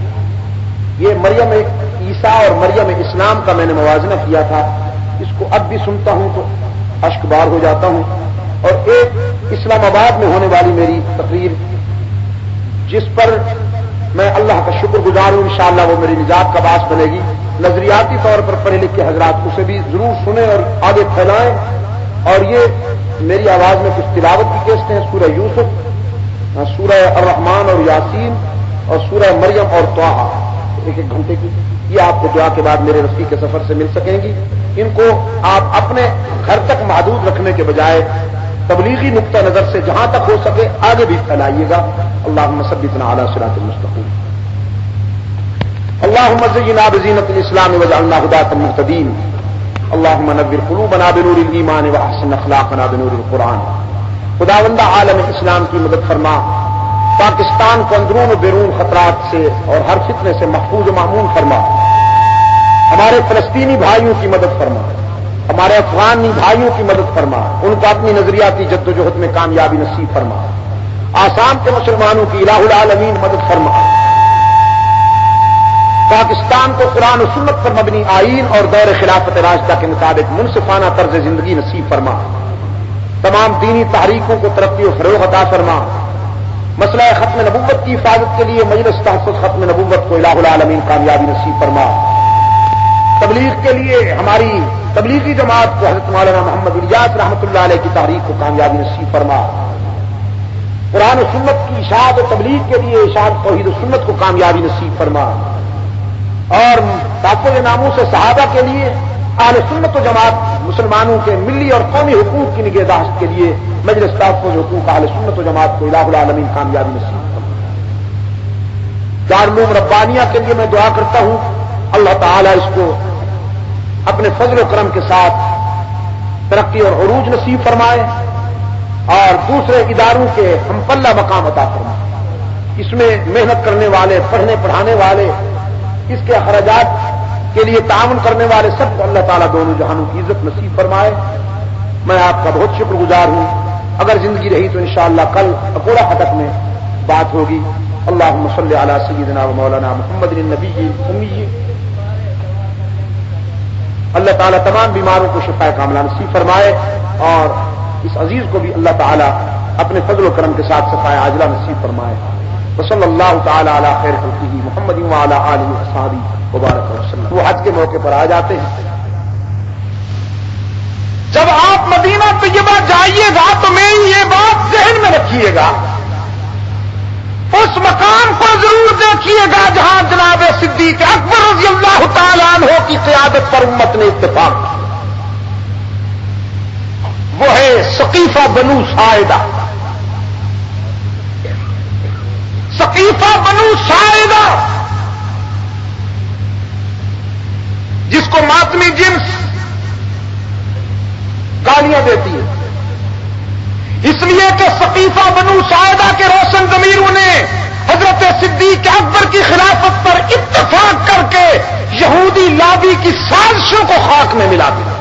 یہ مریم عیسیٰ اور مریم اسلام کا میں نے موازنہ کیا تھا، اس کو اب بھی سنتا ہوں تو اشک بار ہو جاتا ہوں۔ اور ایک اسلام آباد میں ہونے والی میری تقریر جس پر میں اللہ کا شکر گزار ہوں، انشاءاللہ وہ میری نجات کا باعث بنے گی۔ نظریاتی طور پر پڑھے لکھے حضرات اسے بھی ضرور سنیں اور آگے پھیلائیں۔ اور یہ میری آواز میں کچھ تلاوت کی کیسٹیں ہیں، سورہ یوسف، سورہ الرحمن اور یاسین، اور سورہ مریم اور طٰہٰ، ایک گھنٹے کی، یہ آپ کو دعا کے بعد میرے رفیق کے سفر سے مل سکیں گی۔ ان کو آپ اپنے گھر تک محدود رکھنے کے بجائے تبلیغی نقطہ نظر سے جہاں تک ہو سکے آگے بھی پھیلائیے گا۔ اللہم ثبتنا علی صراط المستقیم۔ اللہم زینا بزینۃ الاسلام واجعلنا ھداۃ مہتدین۔ اللہم نور قلوبنا بنور الایمان واحسن اخلاقنا بنور القرآن۔ خداوند عالم اسلام کی مدد فرما، پاکستان کو اندرون و بیرون خطرات سے اور ہر فتنے سے محفوظ و مامون فرما۔ ہمارے فلسطینی بھائیوں کی مدد فرما، ہمارے افغانی بھائیوں کی مدد فرما، ان کو اپنی نظریاتی جد و جہد میں کامیابی نصیب فرما۔ آسام کے مسلمانوں کی الہ العالمین مدد فرما۔ پاکستان کو قرآن و سنت پر مبنی آئین اور دور خلافت راشدہ کے مطابق منصفانہ طرز زندگی نصیب فرما۔ تمام دینی تحریکوں کو ترقی و فروغ عطا فرما۔ مسئلہ ختم نبوت کی حفاظت کے لیے مجلس تحفظ ختم نبوت کو الہ العالمین کامیابی نصیب فرما۔ تبلیغ کے لیے ہماری تبلیغی جماعت کو حضرت مولانا محمد الیاس رحمۃ اللہ علیہ کی تحریک کو کامیابی نصیب فرما۔ قرآن و سنت کی اشاعت و تبلیغ کے لیے اشاعت توحید و سنت کو کامیابی نصیب فرما، اور تحفظ ناموس صحابہ کے لیے اہل سنت و جماعت مسلمانوں کے ملی اور قومی حقوق کی نگہداشت کے لیے مجلس تحفظ حقوق اہل سنت و جماعت کو الہ العالمین کامیابی نصیب فرمائے۔ دارالعلوم ربانیہ کے لیے میں دعا کرتا ہوں، اللہ تعالیٰ اس کو اپنے فضل و کرم کے ساتھ ترقی اور عروج نصیب فرمائے اور دوسرے اداروں کے ہم پلہ مقام عطا فرمائے۔ اس میں محنت کرنے والے، پڑھنے پڑھانے والے، اس کے اخراجات کے لیے تعاون کرنے والے سب کو اللہ تعالیٰ دونوں جہانوں کی عزت نصیب فرمائے۔ میں آپ کا بہت شکر گزار ہوں۔ اگر زندگی رہی تو انشاءاللہ کل اکوڑا پھٹک میں بات ہوگی۔ اللہم صلی علی سیدنا و مولانا محمد النبی امی۔ اللہ تعالیٰ تمام بیماروں کو شفا کاملہ نصیب فرمائے اور اس عزیز کو بھی اللہ تعالیٰ اپنے فضل و کرم کے ساتھ شفا عاجلہ نصیب فرمائے۔ وصلی اللہ تعالی علی خیر خلقہ محمد وعلی آلہ وصحبہ وبارک وسلم۔ وہ حج کے موقع پر آ جاتے ہیں۔ جب آپ مدینہ طیبہ جائیے گا تو میری یہ بات ذہن میں رکھیے گا، اس مقام کو ضرور دیکھیے گا جہاں جناب صدیق اکبر رضی اللہ تعالیٰ عنہ کی قیادت پر امت نے اتفاق کیا۔ وہ ہے سقیفہ بنو ساعدہ۔ سقیفہ بنو ساعدہ جس کو ماتمی جنس گالیاں دیتی ہے، اس لیے کہ سقیفہ بنو ساعدہ کے روشن ضمیروں نے حضرت صدیق اکبر کی خلافت پر اتفاق کر کے یہودی لابی کی سازشوں کو خاک میں ملا دیا۔